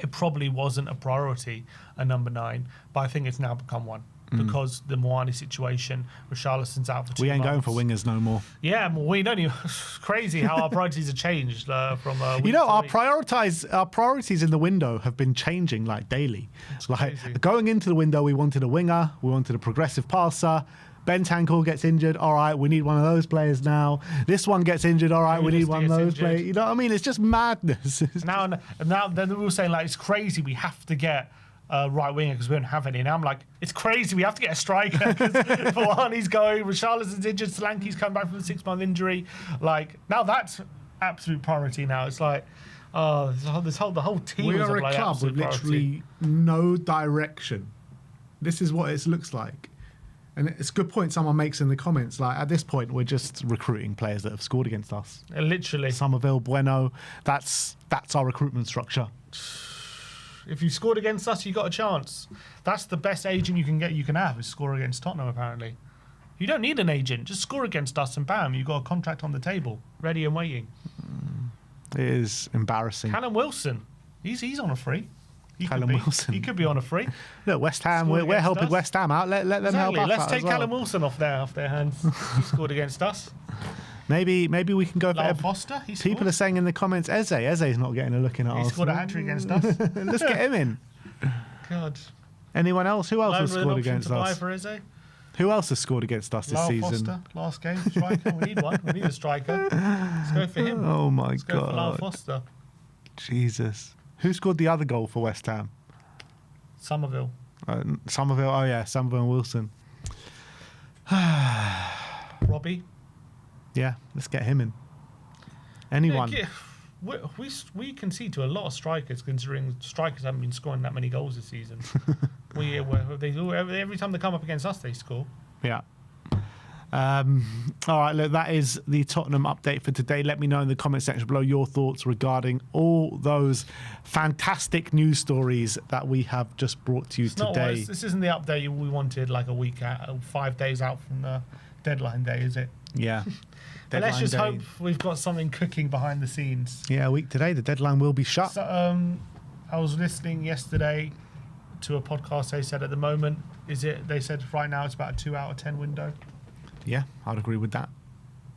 it probably wasn't a priority, a number 9, but I think it's now become one because the Muani situation, Richarlison's out for 2 months. We ain't going for wingers no more. Yeah, we don't even. It's crazy how our priorities have changed from. Week our week. priorities in the window have been changing like daily. It's like crazy. Going into the window, we wanted a winger, we wanted a progressive passer. Bentancur gets injured. All right, we need one of those players now. This one gets injured. All right, we need one of those players. You know what I mean? It's just madness. Now then we were saying like it's crazy. We have to get a right winger because we don't have any. Now I'm like, it's crazy. We have to get a striker because Muani's going. Richarlison's injured. Solanke's come back from a 6-month injury. Like now that's absolute priority. Now it's like, the whole team. We are a club with literally no direction. This is what it looks like. And it's a good point someone makes in the comments. Like, at this point, we're just recruiting players that have scored against us. Literally. Somerville, Bueno. That's our recruitment structure. If you scored against us, you got a chance. That's the best agent you can have is score against Tottenham, apparently. You don't need an agent. Just score against us and bam, you've got a contract on the table, ready and waiting. It is embarrassing. Callum Wilson. He's on a free. Callum Wilson. He could be on a free. Look, West Ham, we're helping us. West Ham out. Let them help us. Let's out take as Callum Wilson off their hands. He scored against us. Maybe we can go for Foster. People are saying in the comments, Eze's not getting a look in at Arsenal. He scored a hat-trick against us. Let's get him in. God. Anyone else? Who else has scored against us? For Eze? Who else has scored against us this season? Foster, last game, striker. We need one. We need a striker. Let's go for him. Oh my Let's God. Go for Lyle Foster. Jesus. Who scored the other goal for West Ham? Somerville. Somerville. Oh yeah, Somerville and Wilson. Robbie. Yeah, let's get him in. Anyone. Yeah, we concede to a lot of strikers, considering strikers haven't been scoring that many goals this season. Every time they come up against us, they score. Yeah. All right, look, that is the Tottenham update for today. Let me know in the comment section below your thoughts regarding all those fantastic news stories that we have just brought to you today. This isn't the update we wanted like a week out, 5 days out from the deadline day, is it? Yeah. But let's just hope we've got something cooking behind the scenes. Yeah, a week today, the deadline will be shut. So, I was listening yesterday to a podcast. They said at the moment, they said right now it's about a 2 out of 10 window. Yeah, I'd agree with that.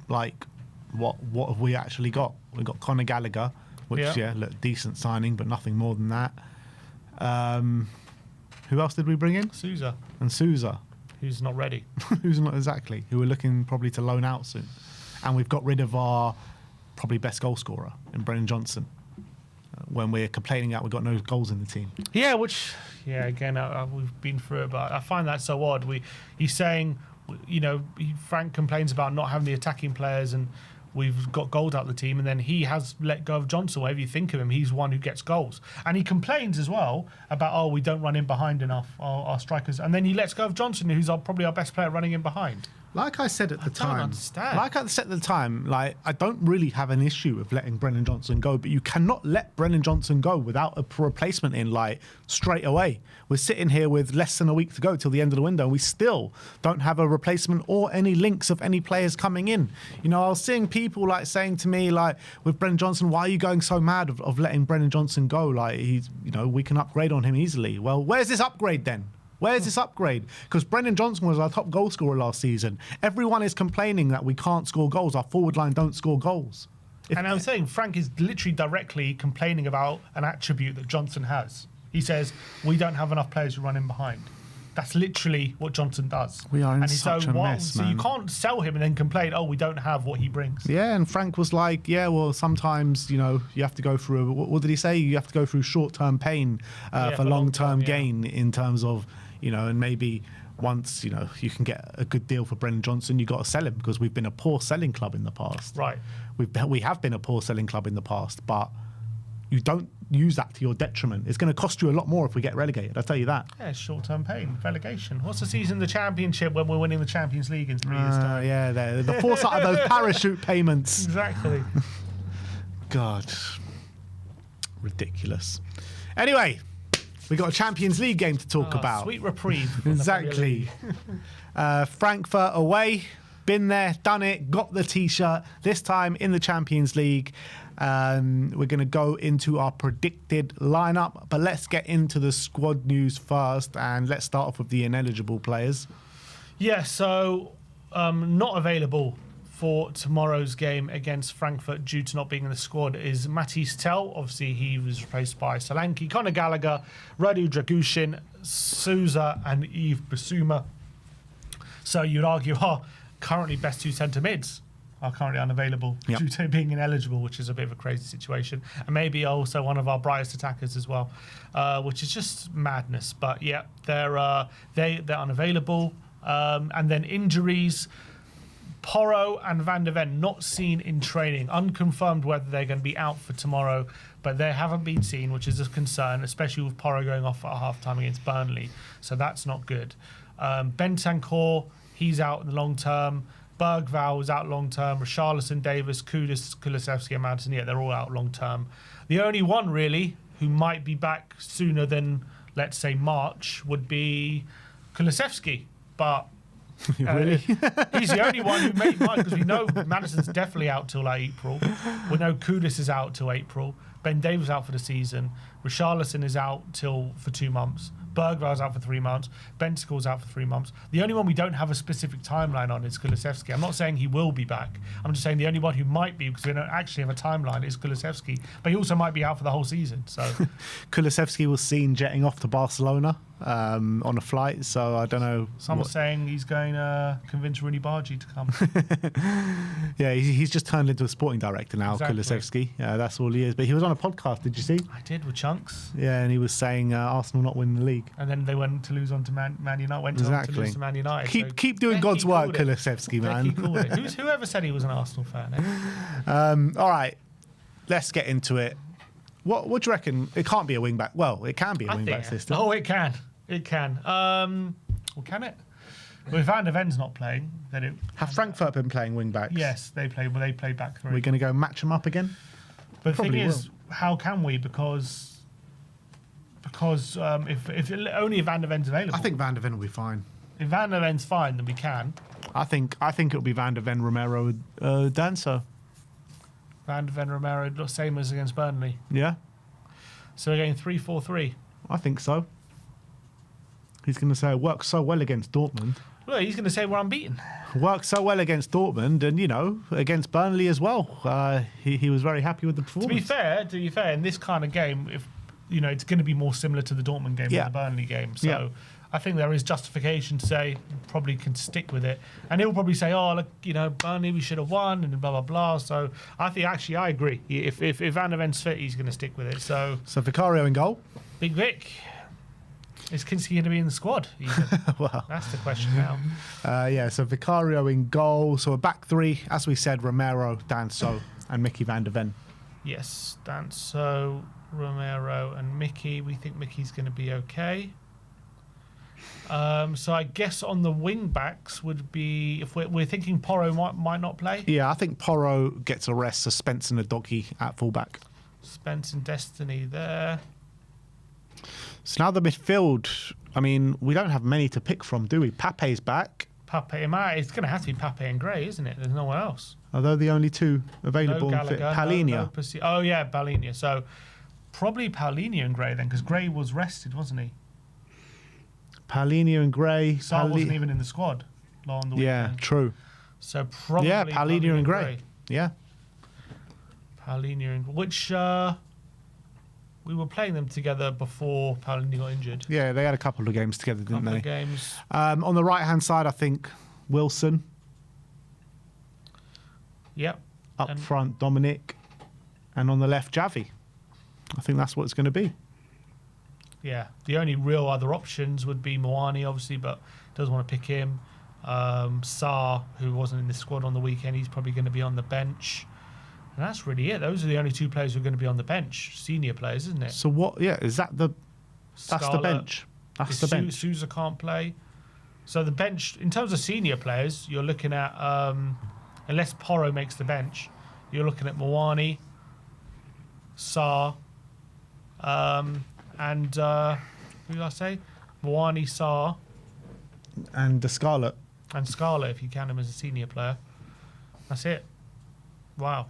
Like, what have we actually got? We've got Conor Gallagher, which, look, decent signing, but nothing more than that. Who else did we bring in? Sousa. And Sousa. who's not ready. Who's not exactly? Who we're looking probably to loan out soon. And we've got rid of our probably best goal scorer in Brennan Johnson. When we're complaining that we've got no goals in the team. Yeah, again, we've been through it, but I find that so odd. He's saying, Frank complains about not having the attacking players and we've got goals out of the team, and then he has let go of Johnson. Whatever you think of him, he's one who gets goals. And he complains as well about, we don't run in behind enough, our strikers. And then he lets go of Johnson, who's probably our best player running in behind. Like I said at the time, I don't understand. Like I said at the time, I don't really have an issue with letting Brennan Johnson go, but you cannot let Brennan Johnson go without a replacement in straight away. We're sitting here with less than a week to go till the end of the window, and we still don't have a replacement or any links of any players coming in. I was seeing people saying to me with Brennan Johnson, why are you going so mad of letting Brennan Johnson go? We can upgrade on him easily. Well, where's this upgrade then? Where's this upgrade? Because Brennan Johnson was our top goal scorer last season. Everyone is complaining that we can't score goals. Our forward line don't score goals. And I'm saying Frank is literally directly complaining about an attribute that Johnson has. He says, we don't have enough players to run in behind. That's literally what Johnson does. We are in such a mess, man. So you can't sell him and then complain, we don't have what he brings. Yeah, and Frank was like, sometimes, you have to go through, what did he say? You have to go through short-term pain for long-term gain in terms of, and maybe once, you can get a good deal for Brennan Johnson, you got to sell him because we've been a poor selling club in the past. Right. We have been a poor selling club in the past, but you don't use that to your detriment. It's going to cost you a lot more if we get relegated, I'll tell you that. Yeah, short-term pain, relegation. What's the season, the Championship, when we're winning the Champions League in 3 years' time? Yeah, the foresight of those parachute payments. Exactly. God. Ridiculous. Anyway, we got a Champions League game to talk about. Sweet reprieve. Exactly. Frankfurt away. Been there, done it, got the T-shirt. This time in the Champions League. We're going to go into our predicted lineup, but let's get into the squad news first, and let's start off with the ineligible players. Yeah, so not available for tomorrow's game against Frankfurt due to not being in the squad is Matisse Tell. Obviously, he was replaced by Solanke, Conor Gallagher, Radu Dragushin, Souza, and Yves Bissouma. So you'd argue our currently best two centre mids are currently unavailable due to being ineligible, which is a bit of a crazy situation. And maybe also one of our brightest attackers as well, which is just madness. But yeah, they're unavailable. And then injuries. Porro and Van der Ven not seen in training. Unconfirmed whether they're going to be out for tomorrow, but they haven't been seen, which is a concern, especially with Porro going off at half-time against Burnley. So that's not good. Bentancur, he's out in the long term. Bergvall is out long term. Richarlison, Davis, Kudus, Kulusevski, and Madison, they're all out long term. The only one really who might be back sooner than, let's say, March would be Kulusevski, but really? He's the only one who made mine because we know Madison's definitely out till April. We know Kudus is out till April. Ben Davies out for the season. Richarlison is out for 2 months. Bergvall's out for 3 months. Bentancur's out for 3 months. The only one we don't have a specific timeline on is Kulusevski. I'm not saying he will be back. I'm just saying the only one who might be, because we don't actually have a timeline, is Kulusevski. But he also might be out for the whole season. So Kulusevski was seen jetting off to Barcelona on a flight, so I don't know. Someone's saying he's going to convince Rooney Bargy to come. Yeah, he's just turned into a sporting director now, exactly. Kulusevski. That's all he is. But he was on a podcast, did you see? I did, with Chunks. Yeah, and he was saying Arsenal not winning the league. And then they went to lose on to Man United. To lose to Man United. Keep doing God's work, Kulusevski, man. Whoever said he was an Arsenal fan? Eh? All right, let's get into it. What do you reckon? It can't be a wing back. Well, it can be a wing back system. Oh, it can. It can. Well, can it? Well, if Van der Ven's not playing, then it... Have Frankfurt been playing wing backs? Yes, they play. Well, they play back three. We're going to go match them up again? But the thing is, how can we? Because if only if Van der Ven's available. I think Van der Ven will be fine. If Van der Ven's fine, then we can. I think it'll be Van der Ven, Romero, Danso. Van der Ven, Romero, same as against Burnley. Yeah. So we're going 3-4-3. I think so. He's going to say it worked so well against Dortmund. Well, he's going to say we're unbeaten. Worked so well against Dortmund, and against Burnley as well. He was very happy with the performance. To be fair, in this kind of game, if it's going to be more similar to the Dortmund game than the Burnley game. So I think there is justification to say probably can stick with it. And he'll probably say, oh, look, you know, Burnley, we should have won, and blah, blah, blah. So I think, actually, I agree. If Van der Ven's fit, he's going to stick with it. So Vicario in goal? Big Vic. Is Kinski going to be in the squad? Well, that's the question now. So Vicario in goal. So a back three, as we said, Romero, Danso, and Mickey van der Ven. Yes, Danso, Romero, and Mickey. We think Mickey's going to be okay. So I guess on the wing backs would be, if we're thinking Porro might not play. Yeah, I think Porro gets a rest. So Spence and a doggy at fullback. Spence and Destiny there. So now the midfield. I mean, we don't have many to pick from, do we? Pape's back. Pape, it's going to have to be Pape and Gray, isn't it? There's no one else. Are they the only two available? No Gallagher, Paulinho. Oh yeah, Paulinho. So probably Paulinho and Gray then, because Gray was rested, wasn't he? Paulinho and Gray. Sarr wasn't even in the squad on the weekend. Yeah, true. So probably Paulinho and Gray. Yeah. Paulinho and which we were playing them together before Paulinho got injured. Yeah, they had a couple of games together, didn't they? Games. On the right hand side, I think Wilson. Yep. Up front, Dominic, and on the left, Javi. I think that's what it's going to be. Yeah, the only real other options would be Muani, obviously, but doesn't want to pick him. Sarr, who wasn't in the squad on the weekend, he's probably going to be on the bench. And that's really it. Those are the only two players who are going to be on the bench. Senior players, isn't it? So what? Yeah, is that the? That's the bench. That's the bench. Sousa can't play. So the bench, in terms of senior players, you're looking at, unless Porro makes the bench, you're looking at Muani, Sarr, and who did I say? Muani, Sarr, and the Scarlet. And Scarlet, if you count him as a senior player. That's it. Wow.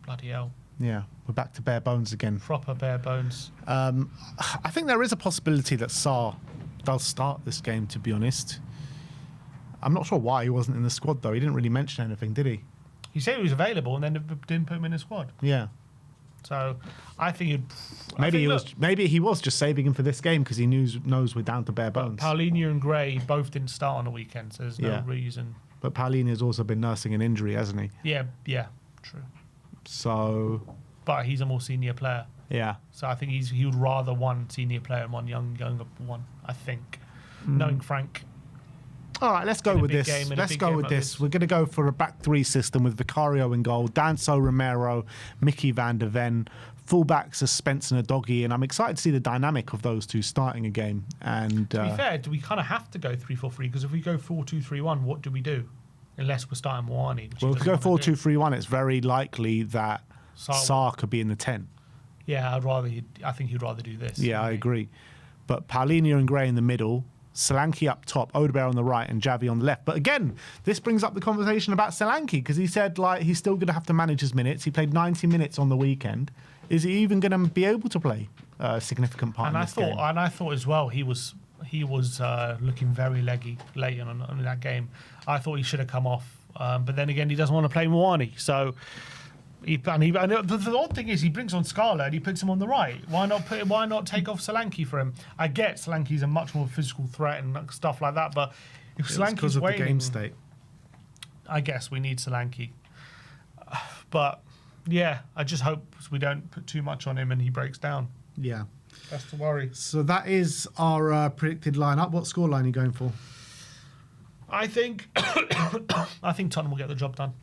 Bloody hell. Yeah, we're back to bare bones again. Proper bare bones. I think there is a possibility that Sarr does start this game, to be honest. I'm not sure why he wasn't in the squad, though. He didn't really mention anything, did he? He said he was available and then didn't put him in the squad. Yeah. So I think maybe he was just saving him for this game because he knows we're down to bare bones. Paulinho and Gray both didn't start on the weekend, so there's no reason. But Paulinho's also been nursing an injury, hasn't he? Yeah, true. So, but he's a more senior player. Yeah. So I think he would rather one senior player and one younger one. I think, knowing Frank. All right, let's go with this. Let's go with this. We're going to go for a back three system with Vicario in goal, Danso, Romero, Mickey van der Ven, fullbacks are Spence and a doggy, and I'm excited to see the dynamic of those two starting a game. And to be fair, do we kind of have to go 3-4-3? Because if we go 4-2-3-1, what do we do? Unless we're starting Muani. Well, if we go 4-2-3-1, it's very likely that Sarr could be in the 10. Yeah, I think he'd rather do this. Yeah, I agree. But Paulinho and Gray in the middle, Solanke up top, Odegaard on the right, and Javi on the left. But again, this brings up the conversation about Solanke because he said he's still going to have to manage his minutes. He played 90 minutes on the weekend. Is he even going to be able to play a significant part in this game? And I thought as well he was looking very leggy late on that game. I thought he should have come off, but then again he doesn't want to play Muani. So the odd thing is he brings on Scarlett and he puts him on the right. Why not take off Solanke for him? I get Solanke's a much more physical threat and stuff like that, but if Solanke's waning, the game state, I guess we need Solanke. But yeah, I just hope we don't put too much on him and he breaks down. Yeah. That's the worry. So that is our predicted lineup. What scoreline are you going for? I think Tottenham will get the job done.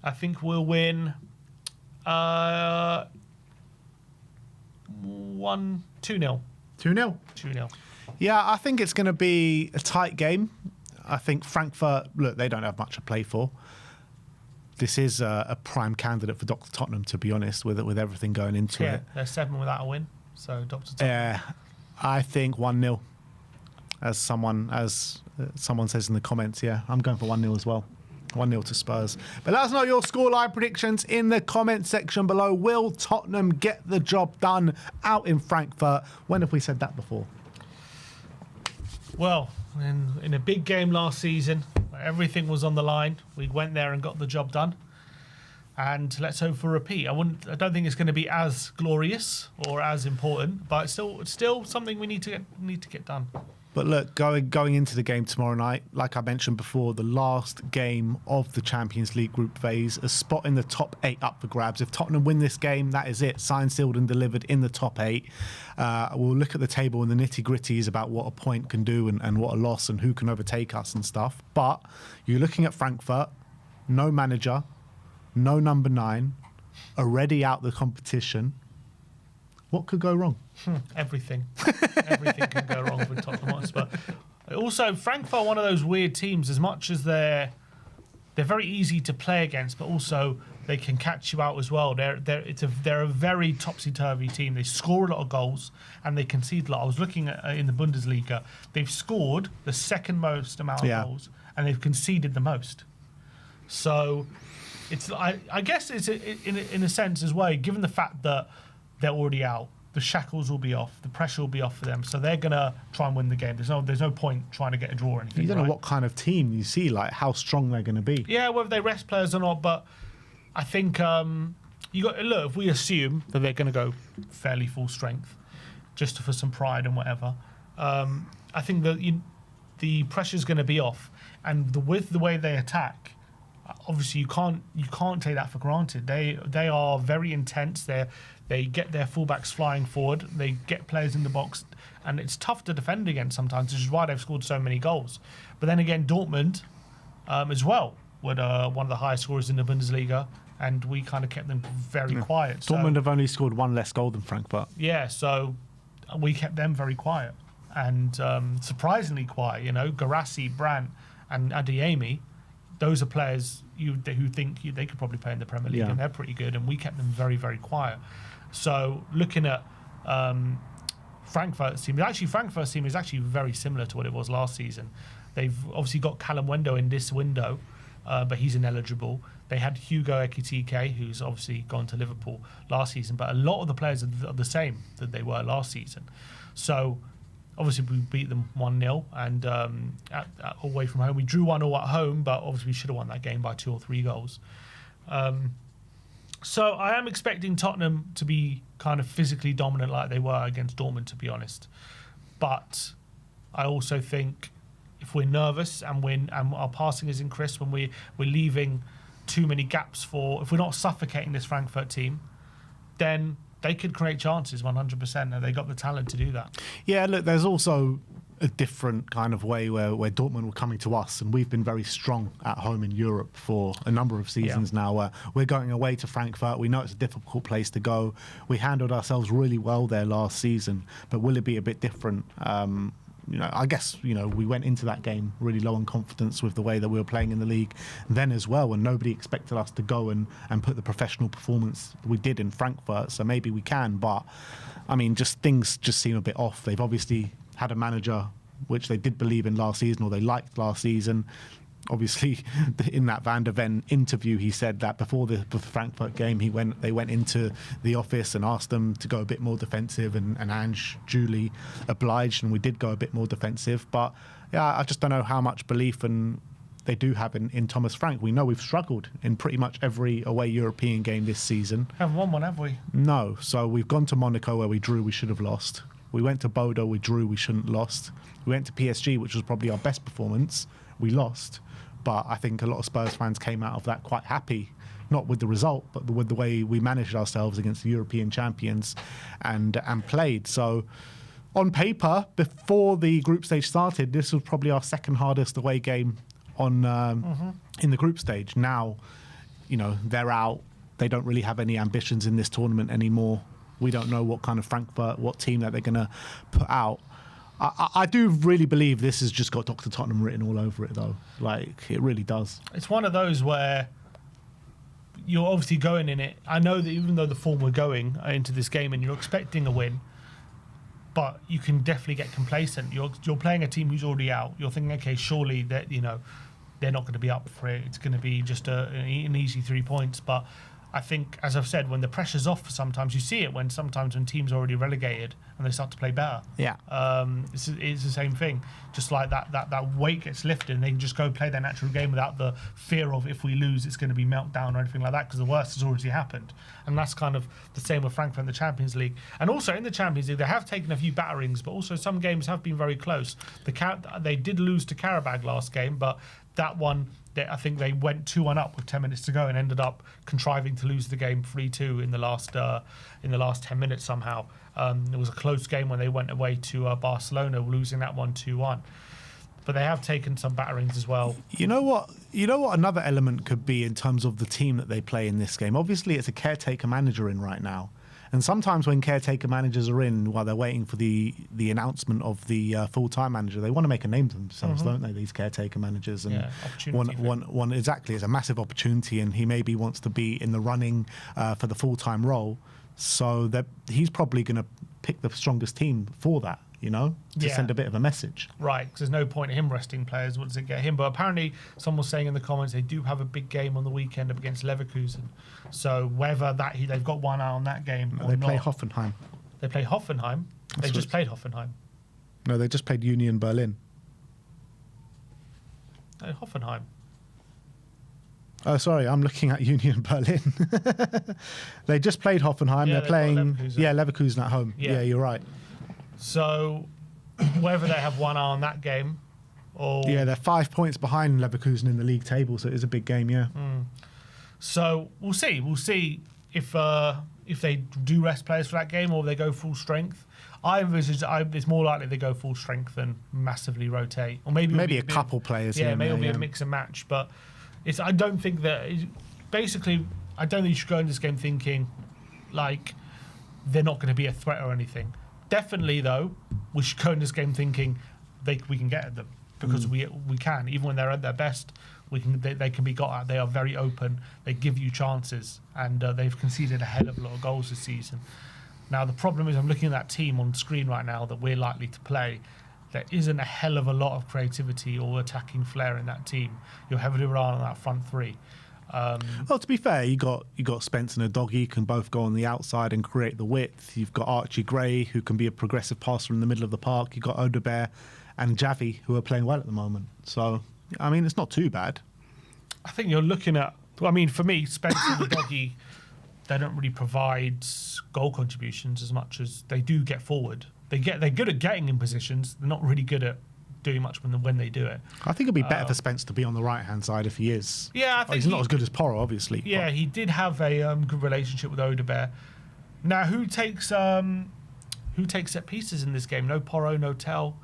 I think we'll win 2-0. 2-0? 2-0. Yeah, I think it's going to be a tight game. I think Frankfurt, look, they don't have much to play for. This is a prime candidate for Dr. Tottenham, to be honest, with everything going into it. Yeah, they're 7 without a win, so Dr. Tottenham. Yeah, I think 1-0. As someone says in the comments, yeah, I'm going for 1-0 as well. 1-0 to Spurs. But let us know your scoreline predictions in the comment section below. Will Tottenham get the job done out in Frankfurt? When have we said that before? Well, in a big game last season, where everything was on the line, we went there and got the job done. and let's hope for a repeat. I don't think it's going to be as glorious or as important, but it's still something we need to get done. But look, going into the game tomorrow night, like I mentioned before, the last game of the Champions League group phase, a spot in the top 8 up for grabs. If Tottenham win this game, that is it. Signed, sealed and delivered in the top 8. We'll look at the table and the nitty-gritties about what a point can do and what a loss and who can overtake us and stuff. But you're looking at Frankfurt, no manager, no number 9, already out the competition. What could go wrong? Everything. Everything can go wrong with Tottenham Hotspur. Also, Frankfurt are one of those weird teams. As much as they're very easy to play against, but also they can catch you out as well. They're a very topsy-turvy team. They score a lot of goals and they concede a lot. I was looking at in the Bundesliga. They've scored the second most amount of goals and they've conceded the most. So it's I guess it's in a sense as well, given the fact that they're already out, the shackles will be off, the pressure will be off for them, so they're gonna try and win the game. There's no point trying to get a draw or anything. You don't know what kind of team you see, like how strong they're going to be. Yeah, whether they rest players or not, but I think you got look. If we assume that they're going to go fairly full strength, just for some pride and whatever, I think that the pressure's going to be off, and with the way they attack. Obviously, you can't take that for granted. They are very intense. They get their fullbacks flying forward. They get players in the box, and it's tough to defend against sometimes, which is why they've scored so many goals. But then again, Dortmund as well were one of the highest scorers in the Bundesliga, and we kind of kept them very quiet. Dortmund have only scored 1 less goal than Frankfurt. Yeah, so we kept them very quiet and surprisingly quiet. You know, Garassi, Brandt, and Adeyemi. Those are players who think they could probably play in the Premier League, and they're pretty good, and we kept them very, very quiet. So looking at Frankfurt's team, Frankfurt's team is actually very similar to what it was last season. They've obviously got Callum Wendo in this window, but he's ineligible. They had Hugo Ekitike, who's obviously gone to Liverpool last season, but a lot of the players are the same that they were last season. So obviously, we beat them 1-0 and away from home. We drew 1-0 at home, but obviously we should have won that game by 2 or 3 goals. So I am expecting Tottenham to be kind of physically dominant like they were against Dortmund, to be honest. But I also think if we're nervous and our passing isn't crisp, when we're leaving too many gaps if we're not suffocating this Frankfurt team, then they could create chances 100%, and they got the talent to do that. Yeah, look, there's also a different kind of way where Dortmund were coming to us, and we've been very strong at home in Europe for a number of seasons now. Where we're going away to Frankfurt. We know it's a difficult place to go. We handled ourselves really well there last season, but will it be a bit different? I guess, we went into that game really low on confidence with the way that we were playing in the league then as well, and nobody expected us to go and put the professional performance we did in Frankfurt, so maybe we can, but things just seem a bit off. They've obviously had a manager which they did believe in last season, or they liked last season. Obviously, in that Van der Ven interview, he said that before the Frankfurt game, they went into the office and asked them to go a bit more defensive, and Ange duly obliged, and we did go a bit more defensive. But yeah, I just don't know how much belief they do have in Thomas Frank. We know we've struggled in pretty much every away European game this season. Haven't won one, have we? No. So we've gone to Monaco where we drew, we should have lost. We went to Bodo, we drew, we shouldn't have lost. We went to PSG, which was probably our best performance. We lost. But I think a lot of Spurs fans came out of that quite happy, not with the result, but with the way we managed ourselves against the European champions and played. So on paper, before the group stage started, this was probably our second hardest away game in the group stage. Now, they're out. They don't really have any ambitions in this tournament anymore. We don't know what kind of what team that they're going to put out. I do really believe this has just got Dr. Tottenham written all over it, though. Like, it really does. It's one of those where you're obviously going in it. I know that even though the form we're going into this game and you're expecting a win, but you can definitely get complacent. You're playing a team who's already out. You're thinking, okay, surely that they're not going to be up for it. It's going to be just an easy 3 points. But I think, as I've said, when the pressure's off, sometimes you see it when teams are already relegated and they start to play better. Yeah. It's the same thing. Just like that weight gets lifted and they can just go play their natural game without the fear of if we lose, it's going to be meltdown or anything like that, because the worst has already happened. And that's kind of the same with Frankfurt in the Champions League. And also in the Champions League, they have taken a few batterings, but also some games have been very close. They did lose to Karabag last game, but that one, I think they went 2-1 up with 10 minutes to go and ended up contriving to lose the game 3-2 in the last 10 minutes somehow. It was a close game when they went away to Barcelona, losing that one 2-1. But they have taken some batterings as well. You know what another element could be in terms of the team that they play in this game? Obviously, it's a caretaker manager in right now. And sometimes when caretaker managers are in while they're waiting for the announcement of the full-time manager, they want to make a name for themselves, don't they, these caretaker managers? And opportunity. Exactly, it's a massive opportunity, and he maybe wants to be in the running for the full-time role. So that he's probably going to pick the strongest team for that, to send a bit of a message. Right, because there's no point in him resting players. What does it get him? But apparently, someone was saying in the comments they do have a big game on the weekend up against Leverkusen. So whether they've got one eye on that game or they not. play Hoffenheim. They play Hoffenheim? They just played Hoffenheim. No, they just played Union Berlin. Hoffenheim. Oh, sorry, I'm looking at Union Berlin. They just played Hoffenheim. They're playing Leverkusen at home. Yeah, you're right. So whether they have one eye on that game or... Yeah, they're 5 points behind Leverkusen in the league table, so it is a big game, yeah. So we'll see. We'll see if they do rest players for that game or they go full strength. It's more likely they go full strength than massively rotate. Or maybe a couple players. Yeah, maybe it'll be a mix and match. But I don't think you should go in this game thinking like they're not going to be a threat or anything. Definitely, though, we should go in this game thinking we can get at them, because we can. Even when they're at their best, they can be got at. They are very open. They give you chances, and they've conceded a hell of a lot of goals this season. Now, the problem is I'm looking at that team on screen right now that we're likely to play. There isn't a hell of a lot of creativity or attacking flair in that team. You're heavily relying on that front three. Well, to be fair, you got Spence and Udogie who can both go on the outside and create the width. You've got Archie Gray, who can be a progressive passer in the middle of the park. You've got Odegaard and Javi, who are playing well at the moment. So, I mean, it's not too bad. I think you're looking at... I mean, for me, Spence and Udogie, they don't really provide goal contributions as much as they do get forward. They're good at getting in positions. They're not really good at doing much when they do it. I think it'd be better for Spence to be on the right-hand side if he is. Yeah, I think he's not as good as Porro, obviously. Yeah, he did have a good relationship with Odegaard. Now, who takes set pieces in this game? No Porro, no Tell.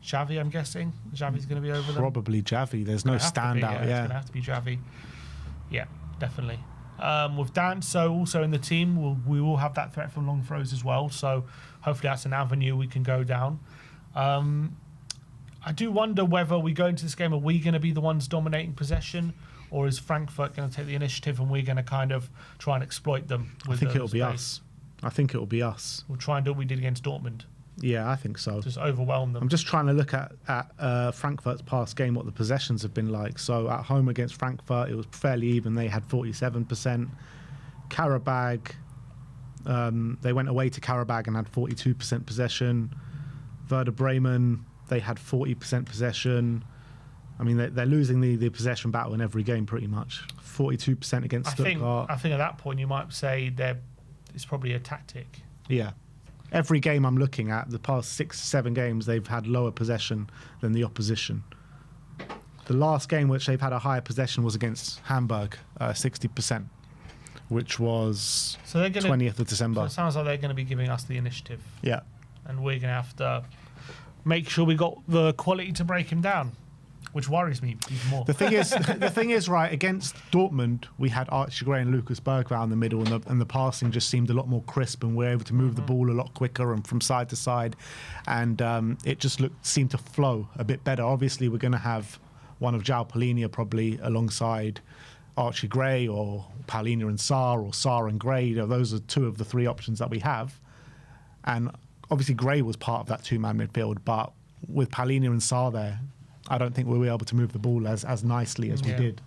Xavi, I'm guessing. Xavi's going to be over them. Probably Xavi. There's no standout. It's going to have to be Xavi. Yeah, definitely. With Danso also in the team, we will have that threat from long throws as well. So hopefully that's an avenue we can go down. I do wonder whether we go into this game, are we going to be the ones dominating possession, or is Frankfurt going to take the initiative and we're going to kind of try and exploit them? I think it'll be us. We'll try and do what we did against Dortmund. Yeah, I think so. Just overwhelm them. I'm just trying to look at Frankfurt's past game, what the possessions have been like. So at home against Frankfurt, it was fairly even. They had 47%. Karabag, they went away to Karabag and had 42% possession. Werder Bremen, they had 40% possession. I mean, they're losing the possession battle in every game pretty much. 42% against Stuttgart. I think at that point you might say it's probably a tactic. Yeah. Every game I'm looking at, the past 6-7 games, they've had lower possession than the opposition. The last game which they've had a higher possession was against Hamburg, 60%, which was 20th of December. So it sounds like they're going to be giving us the initiative. Yeah. And we're going to have to make sure we got the quality to break him down, which worries me even more. The thing is, right, against Dortmund, we had Archie Gray and Lucas Bergwijn in the middle, and the passing just seemed a lot more crisp, and we were able to move the ball a lot quicker and from side to side, and it just seemed to flow a bit better. Obviously, we're going to have one of João Palhinha probably alongside Archie Gray, or Palhinha and Sarr, or Sarr and Gray. Those are two of the three options that we have, and obviously Gray was part of that two-man midfield, but with Palhinha and Sarr there, I don't think we'll be able to move the ball as nicely as we did.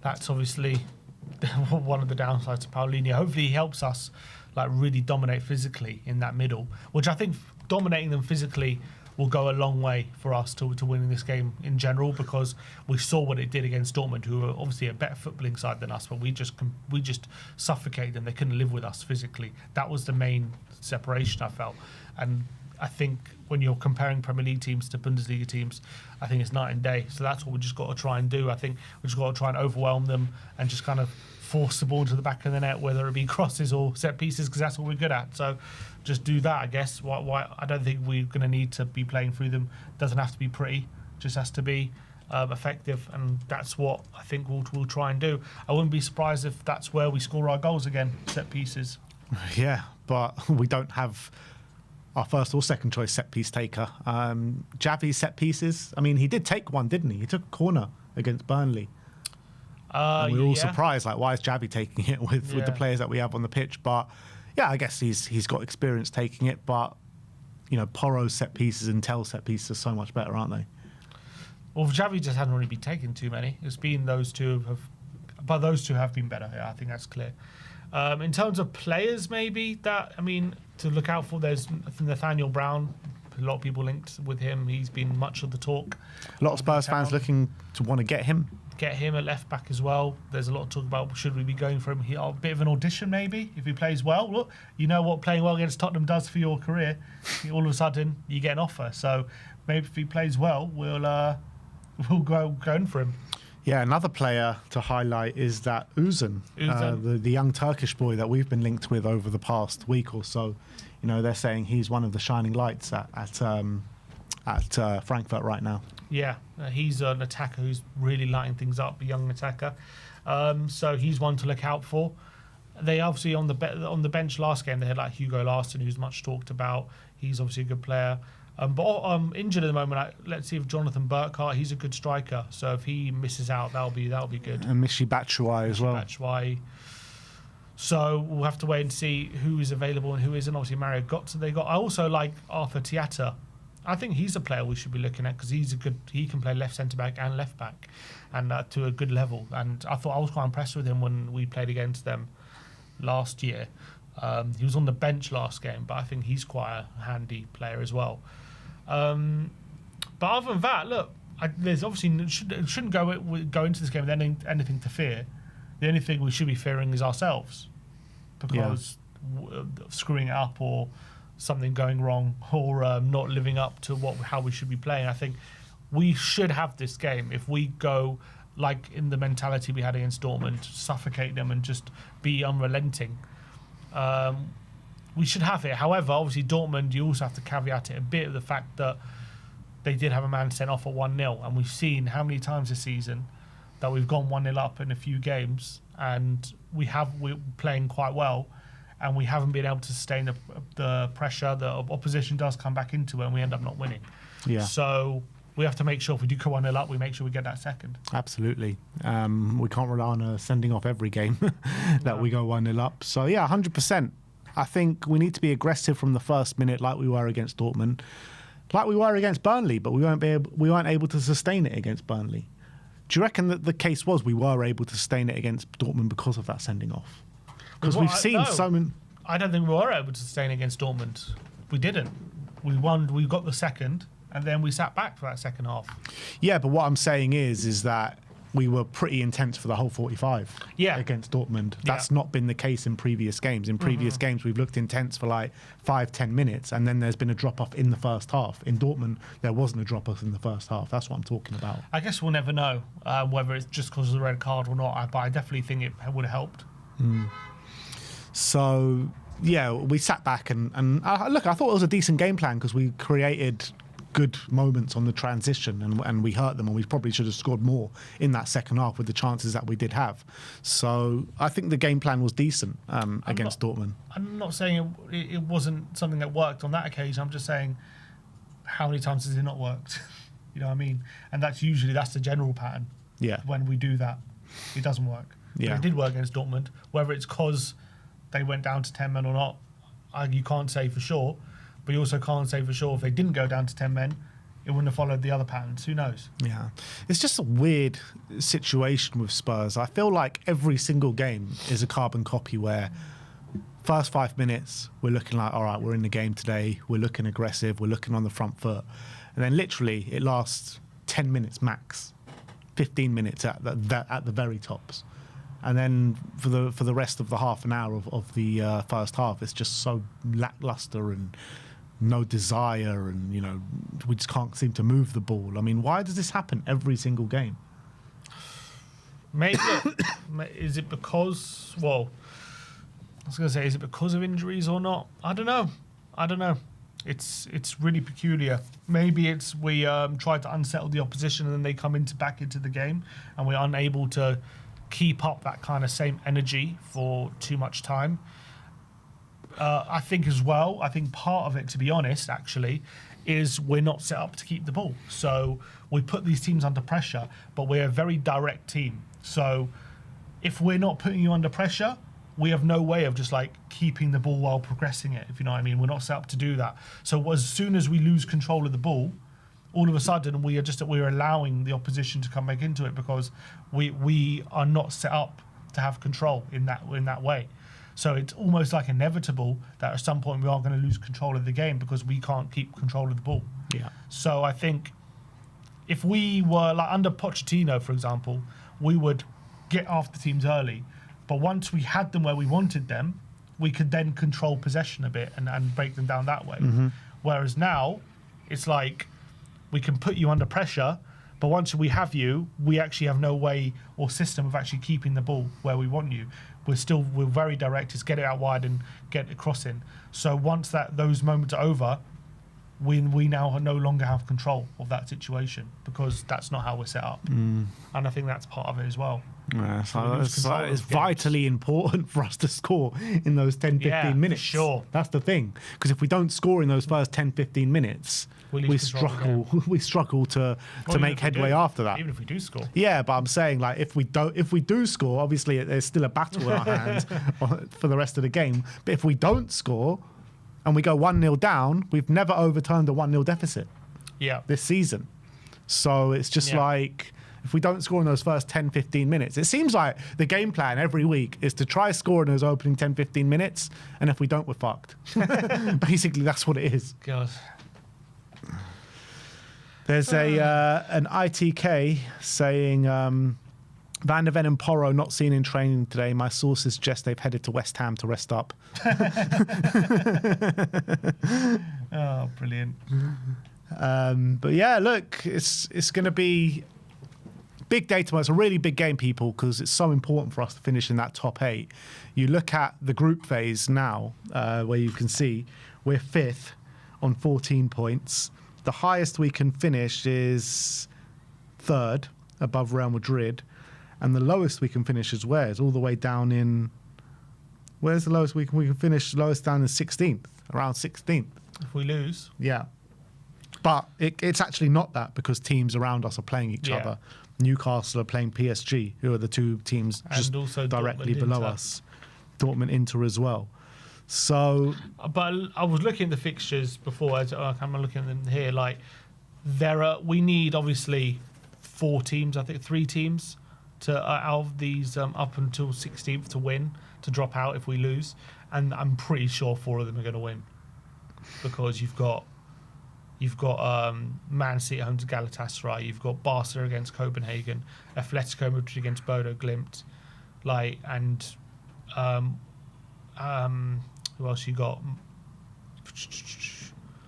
That's obviously one of the downsides to Paulinho. Hopefully he helps us like really dominate physically in that middle, which I think dominating them physically will go a long way for us to winning this game in general, because we saw what it did against Dortmund, who are obviously a better footballing side than us, but we just suffocated them. They couldn't live with us physically. That was the main separation I felt. And I think when you're comparing Premier League teams to Bundesliga teams, I think it's night and day. So that's what we just got to try and do. I think we just got to try and overwhelm them and just kind of force the ball into the back of the net, whether it be crosses or set pieces, because that's what we're good at. So just do that, I guess. Why I don't think we're going to need to be playing through them. It doesn't have to be pretty, just has to be effective, and that's what I think we'll try and do. I wouldn't be surprised if that's where we score our goals again, set pieces. Yeah, but we don't have our first or second choice set piece taker. Javi's set pieces, I mean, he did take one, didn't he? He took a corner against Burnley. And we were all surprised, like, why is Javi taking it with the players that we have on the pitch? But yeah, I guess he's got experience taking it. But you know, Porro's set pieces and Tell's set pieces are so much better, aren't they? Well, Javi just hadn't really been taking too many. It's been those two have been better. Yeah, I think that's clear. In terms of players, maybe to look out for, there's Nathaniel Brown. A lot of people linked with him. He's been much of the talk. A lot of Spurs fans looking to want to get him at left back as well. There's a lot of talk about should we be going for him. A bit of an audition maybe if he plays well. Look, you know what playing well against Tottenham does for your career. All of a sudden you get an offer. So maybe if he plays well, we'll go going for him. Yeah, another player to highlight is that Uzun. The young Turkish boy that we've been linked with over the past week or so. You know, they're saying he's one of the shining lights at Frankfurt right now. Yeah, he's an attacker who's really lighting things up, a young attacker. So he's one to look out for. They obviously on the bench last game they had like Hugo Larsson, who's much talked about. He's obviously a good player. But injured at the moment. Let's see if Jonathan Burkhart. He's a good striker. So if he misses out, that'll be good. And Michy Batshuayi as well. Batshuayi. So we'll have to wait and see who is available and who isn't. Obviously Mario Götze I also like Arthur Tiata. I think he's a player we should be looking at because he can play left centre back and left back, and to a good level. And I was quite impressed with him when we played against them last year. He was on the bench last game, but I think he's quite a handy player as well. But other than that, look, there's obviously shouldn't go into this game with anything to fear. The only thing we should be fearing is ourselves, because screwing it up or something going wrong or not living up to how we should be playing. I think we should have this game if we go like in the mentality we had against Dortmund, suffocate them and just be unrelenting. We should have it. However, obviously Dortmund, you also have to caveat it a bit of the fact that they did have a man sent off at 1-0, and we've seen how many times this season that we've gone 1-0 up in a few games, and we're playing quite well, and we haven't been able to sustain the pressure. The opposition does come back into it, and we end up not winning. Yeah. So we have to make sure if we do go 1-0 up, we make sure we get that second. Absolutely. We can't rely on sending off every game that we go 1-0 up. So yeah, 100%. I think we need to be aggressive from the first minute, like we were against Dortmund, like we were against Burnley, but we weren't able to sustain it against Burnley. Do you reckon that the case was we were able to sustain it against Dortmund because of that sending off? Because we've seen so many. I don't think we were able to sustain against Dortmund. We didn't. We won. We got the second, and then we sat back for that second half. Yeah, but what I'm saying is that we were pretty intense for the whole 45 against Dortmund. That's not been the case in previous games. In previous games, we've looked intense for like 5-10 minutes, and then there's been a drop-off in the first half. In Dortmund, there wasn't a drop-off in the first half. That's what I'm talking about. I guess we'll never know whether it's just because of the red card or not, but I definitely think it would have helped. So, yeah, we sat back and look, I thought it was a decent game plan because we created good moments on the transition and we hurt them, and we probably should have scored more in that second half with the chances that we did have. So I think the game plan was decent against Dortmund. I'm not saying it wasn't something that worked on that occasion. I'm just saying how many times has it not worked? You know what I mean? And that's the general pattern. Yeah. When we do that, it doesn't work. Yeah. But it did work against Dortmund. Whether it's because they went down to 10 men or not, you can't say for sure. But you also can't say for sure if they didn't go down to 10 men, it wouldn't have followed the other patterns. Who knows? Yeah. It's just a weird situation with Spurs. I feel like every single game is a carbon copy where first 5 minutes, we're looking like, all right, we're in the game today. We're looking aggressive. We're looking on the front foot. And then literally it lasts 10 minutes max, 15 minutes at the very tops. And then for the rest of the half an hour of the first half, it's just so lackluster and no desire, and we just can't seem to move the ball. I mean, why does this happen every single game? Maybe is it because? Well, I was going to say, is it because of injuries or not? I don't know. It's really peculiar. Maybe it's we try to unsettle the opposition and then they come back into the game and we're unable to keep up that kind of same energy for too much time. I think as well, part of it, to be honest, actually, is we're not set up to keep the ball. So we put these teams under pressure, but we're a very direct team. So if we're not putting you under pressure, we have no way of just like keeping the ball while progressing it, if you know what I mean. We're not set up to do that. So as soon as we lose control of the ball, all of a sudden we're allowing the opposition to come back into it because we are not set up to have control in that way. So it's almost like inevitable that at some point we are going to lose control of the game because we can't keep control of the ball. Yeah. So I think if we were like under Pochettino, for example, we would get after teams early. But once we had them where we wanted them, we could then control possession a bit and break them down that way. Mm-hmm. Whereas now, it's like we can put you under pressure, but once we have you, we actually have no way or system of actually keeping the ball where we want you. We're very direct. Just get it out wide and get it crossing. So once those moments are over, we now no longer have control of that situation because that's not how we're set up. And I think that's part of it as well. Yeah, so it's vitally important for us to score in those 10-15 minutes. Sure. That's the thing. Because if we don't score in those first 10-15 minutes, we struggle to make headway after that. Even if we do score. Yeah, but I'm saying like if we do score, obviously there's still a battle in our hands for the rest of the game. But if we don't score and we go 1-0 down, we've never overturned a 1-0 deficit. Yeah. This season. So it's just like if we don't score in those first 10-15 minutes, it seems like the game plan every week is to try score in those opening 10-15 minutes, and if we don't, we're fucked. Basically, that's what it is. God. There's an ITK saying Van der Ven and Porro not seen in training today. My sources suggest they've headed to West Ham to rest up. Oh, brilliant. But yeah, look, it's going to be big day tomorrow. It's a really big game, people, because it's so important for us to finish in that top 8. You look at the group phase now, where you can see we're 5th on 14 points. The highest we can finish is 3rd, above Real Madrid. And the lowest we can finish is where? It's all the way down in... Where's the lowest we can finish? Lowest down in 16th, around 16th. If we lose. Yeah. But it's actually not that because teams around us are playing each other. Newcastle are playing PSG, who are the two teams just also directly below us. Dortmund, Inter as well. So, but I was looking at the fixtures before. I'm looking at them here. Like we need obviously 4 teams. I think 3 teams to out of these up until 16th to win, to drop out if we lose. And I'm pretty sure 4 of them are going to win because you've got Man City at home to Galatasaray. You've got Barca against Copenhagen, Atletico Madrid against Bodo Glimt, and who else you got?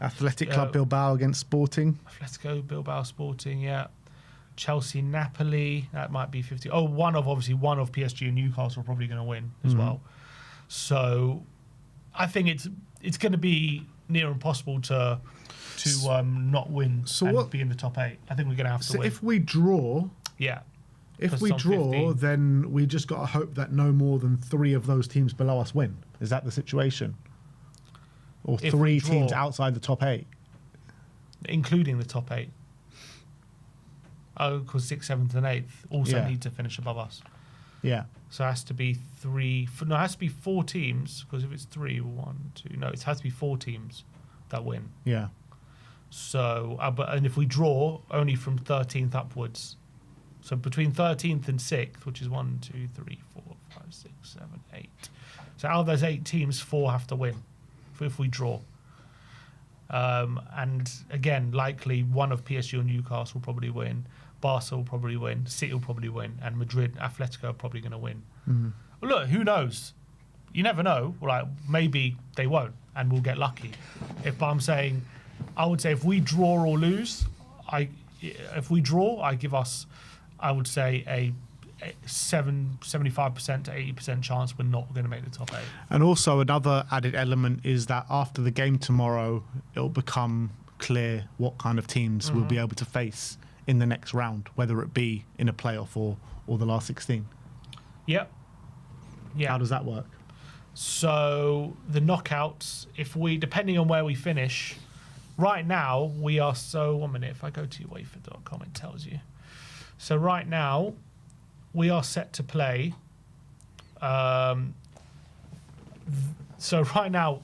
Athletic Club Bilbao against Sporting. Atletico Bilbao Sporting, yeah. Chelsea Napoli, that might be 50. Oh, one of PSG and Newcastle are probably going to win as well. So I think it's going to be near impossible to not win and be in the top 8. I think we're going to have to win. If we draw, if we draw, 15. Then we just got to hope that no more than 3 of those teams below us win. Is that the situation? Or 3 teams outside the top 8? Including the top 8. Oh, because 6th, 7th and 8th also need to finish above us. Yeah. So it has to be 3... No, it has to be 4 teams, because if it's 3, 1, 2... No, it has to be 4 teams that win. Yeah. So, and if we draw, only from 13th upwards. So between 13th and 6th, which is 1, 2, 3, 4, 5, 6, 7, 8. So out of those 8 teams, 4 have to win if we draw. And again, likely one of PSG or Newcastle will probably win. Barca will probably win. City will probably win. And Madrid, Atletico are probably going to win. Mm-hmm. Well, look, who knows? You never know. Like, maybe they won't and we'll get lucky. I would say if we draw or lose, if we draw, I give us, I would say, a 75% to 80% chance we're not going to make the top 8. And also another added element is that after the game tomorrow, it'll become clear what kind of teams we'll be able to face in the next round, whether it be in a playoff or the last 16. Yep. Yeah. How does that work? So the knockouts, depending on where we finish, right now we are, so 1 minute, if I go to UEFA.com, it tells you. So right now we are set to play. So right now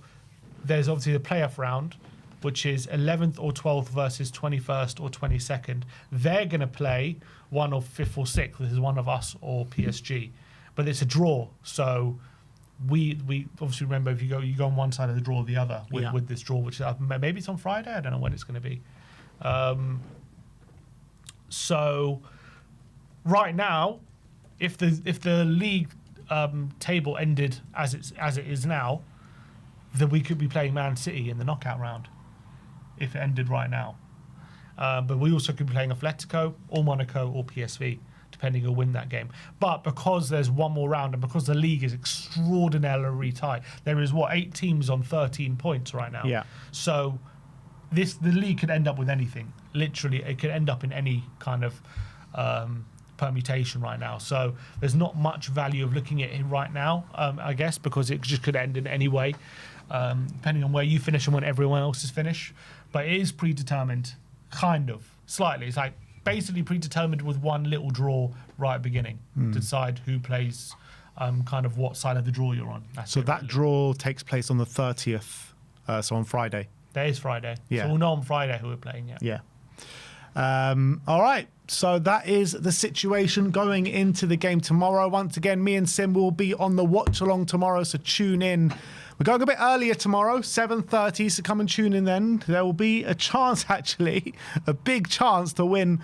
there's obviously the playoff round, which is 11th or 12th versus 21st or 22nd. They're going to play one of 5th or 6th. This is one of us or PSG. But it's a draw, so we obviously remember if you go on one side of the draw or the other with this draw, which maybe it's on Friday. I don't know when it's going to be. So right now, if the league table ended as it is now, then we could be playing Man City in the knockout round. If it ended right now, but we also could be playing Atletico or Monaco or PSV, depending who'll win that game. But because there's one more round and because the league is extraordinarily tight, there is 8 teams on 13 points right now. Yeah. So the league could end up with anything. Literally, it could end up in any kind of permutation right now. So there's not much value of looking at it right now, I guess, because it just could end in any way, depending on where you finish and when everyone else is finished. But it is predetermined, kind of, slightly. It's like basically predetermined with one little draw right at the beginning to decide who plays kind of what side of the draw you're on. So that draw takes place on the 30th, so on Friday. That is Friday. Yeah. So we'll know on Friday who we're playing, Yeah. All right. So that is the situation going into the game tomorrow. Once again, me and Sim will be on the watch along tomorrow, so tune in. We're going a bit earlier tomorrow, 7:30, so come and tune in then. There will be a chance, actually, a big chance to win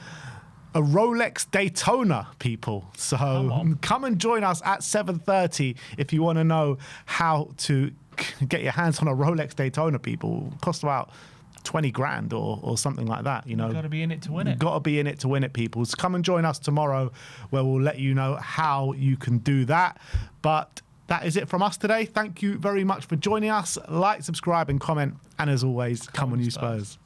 a Rolex Daytona, people. So come and join us at 7:30 if you want to know how to get your hands on a Rolex Daytona, people. It costs about 20 grand or something like that, You've got to be in it to win it. You've got to be in it to win it, people. So come and join us tomorrow where we'll let you know how you can do that. But that is it from us today. Thank you very much for joining us. Like, subscribe and comment. And as always, come on you Spurs.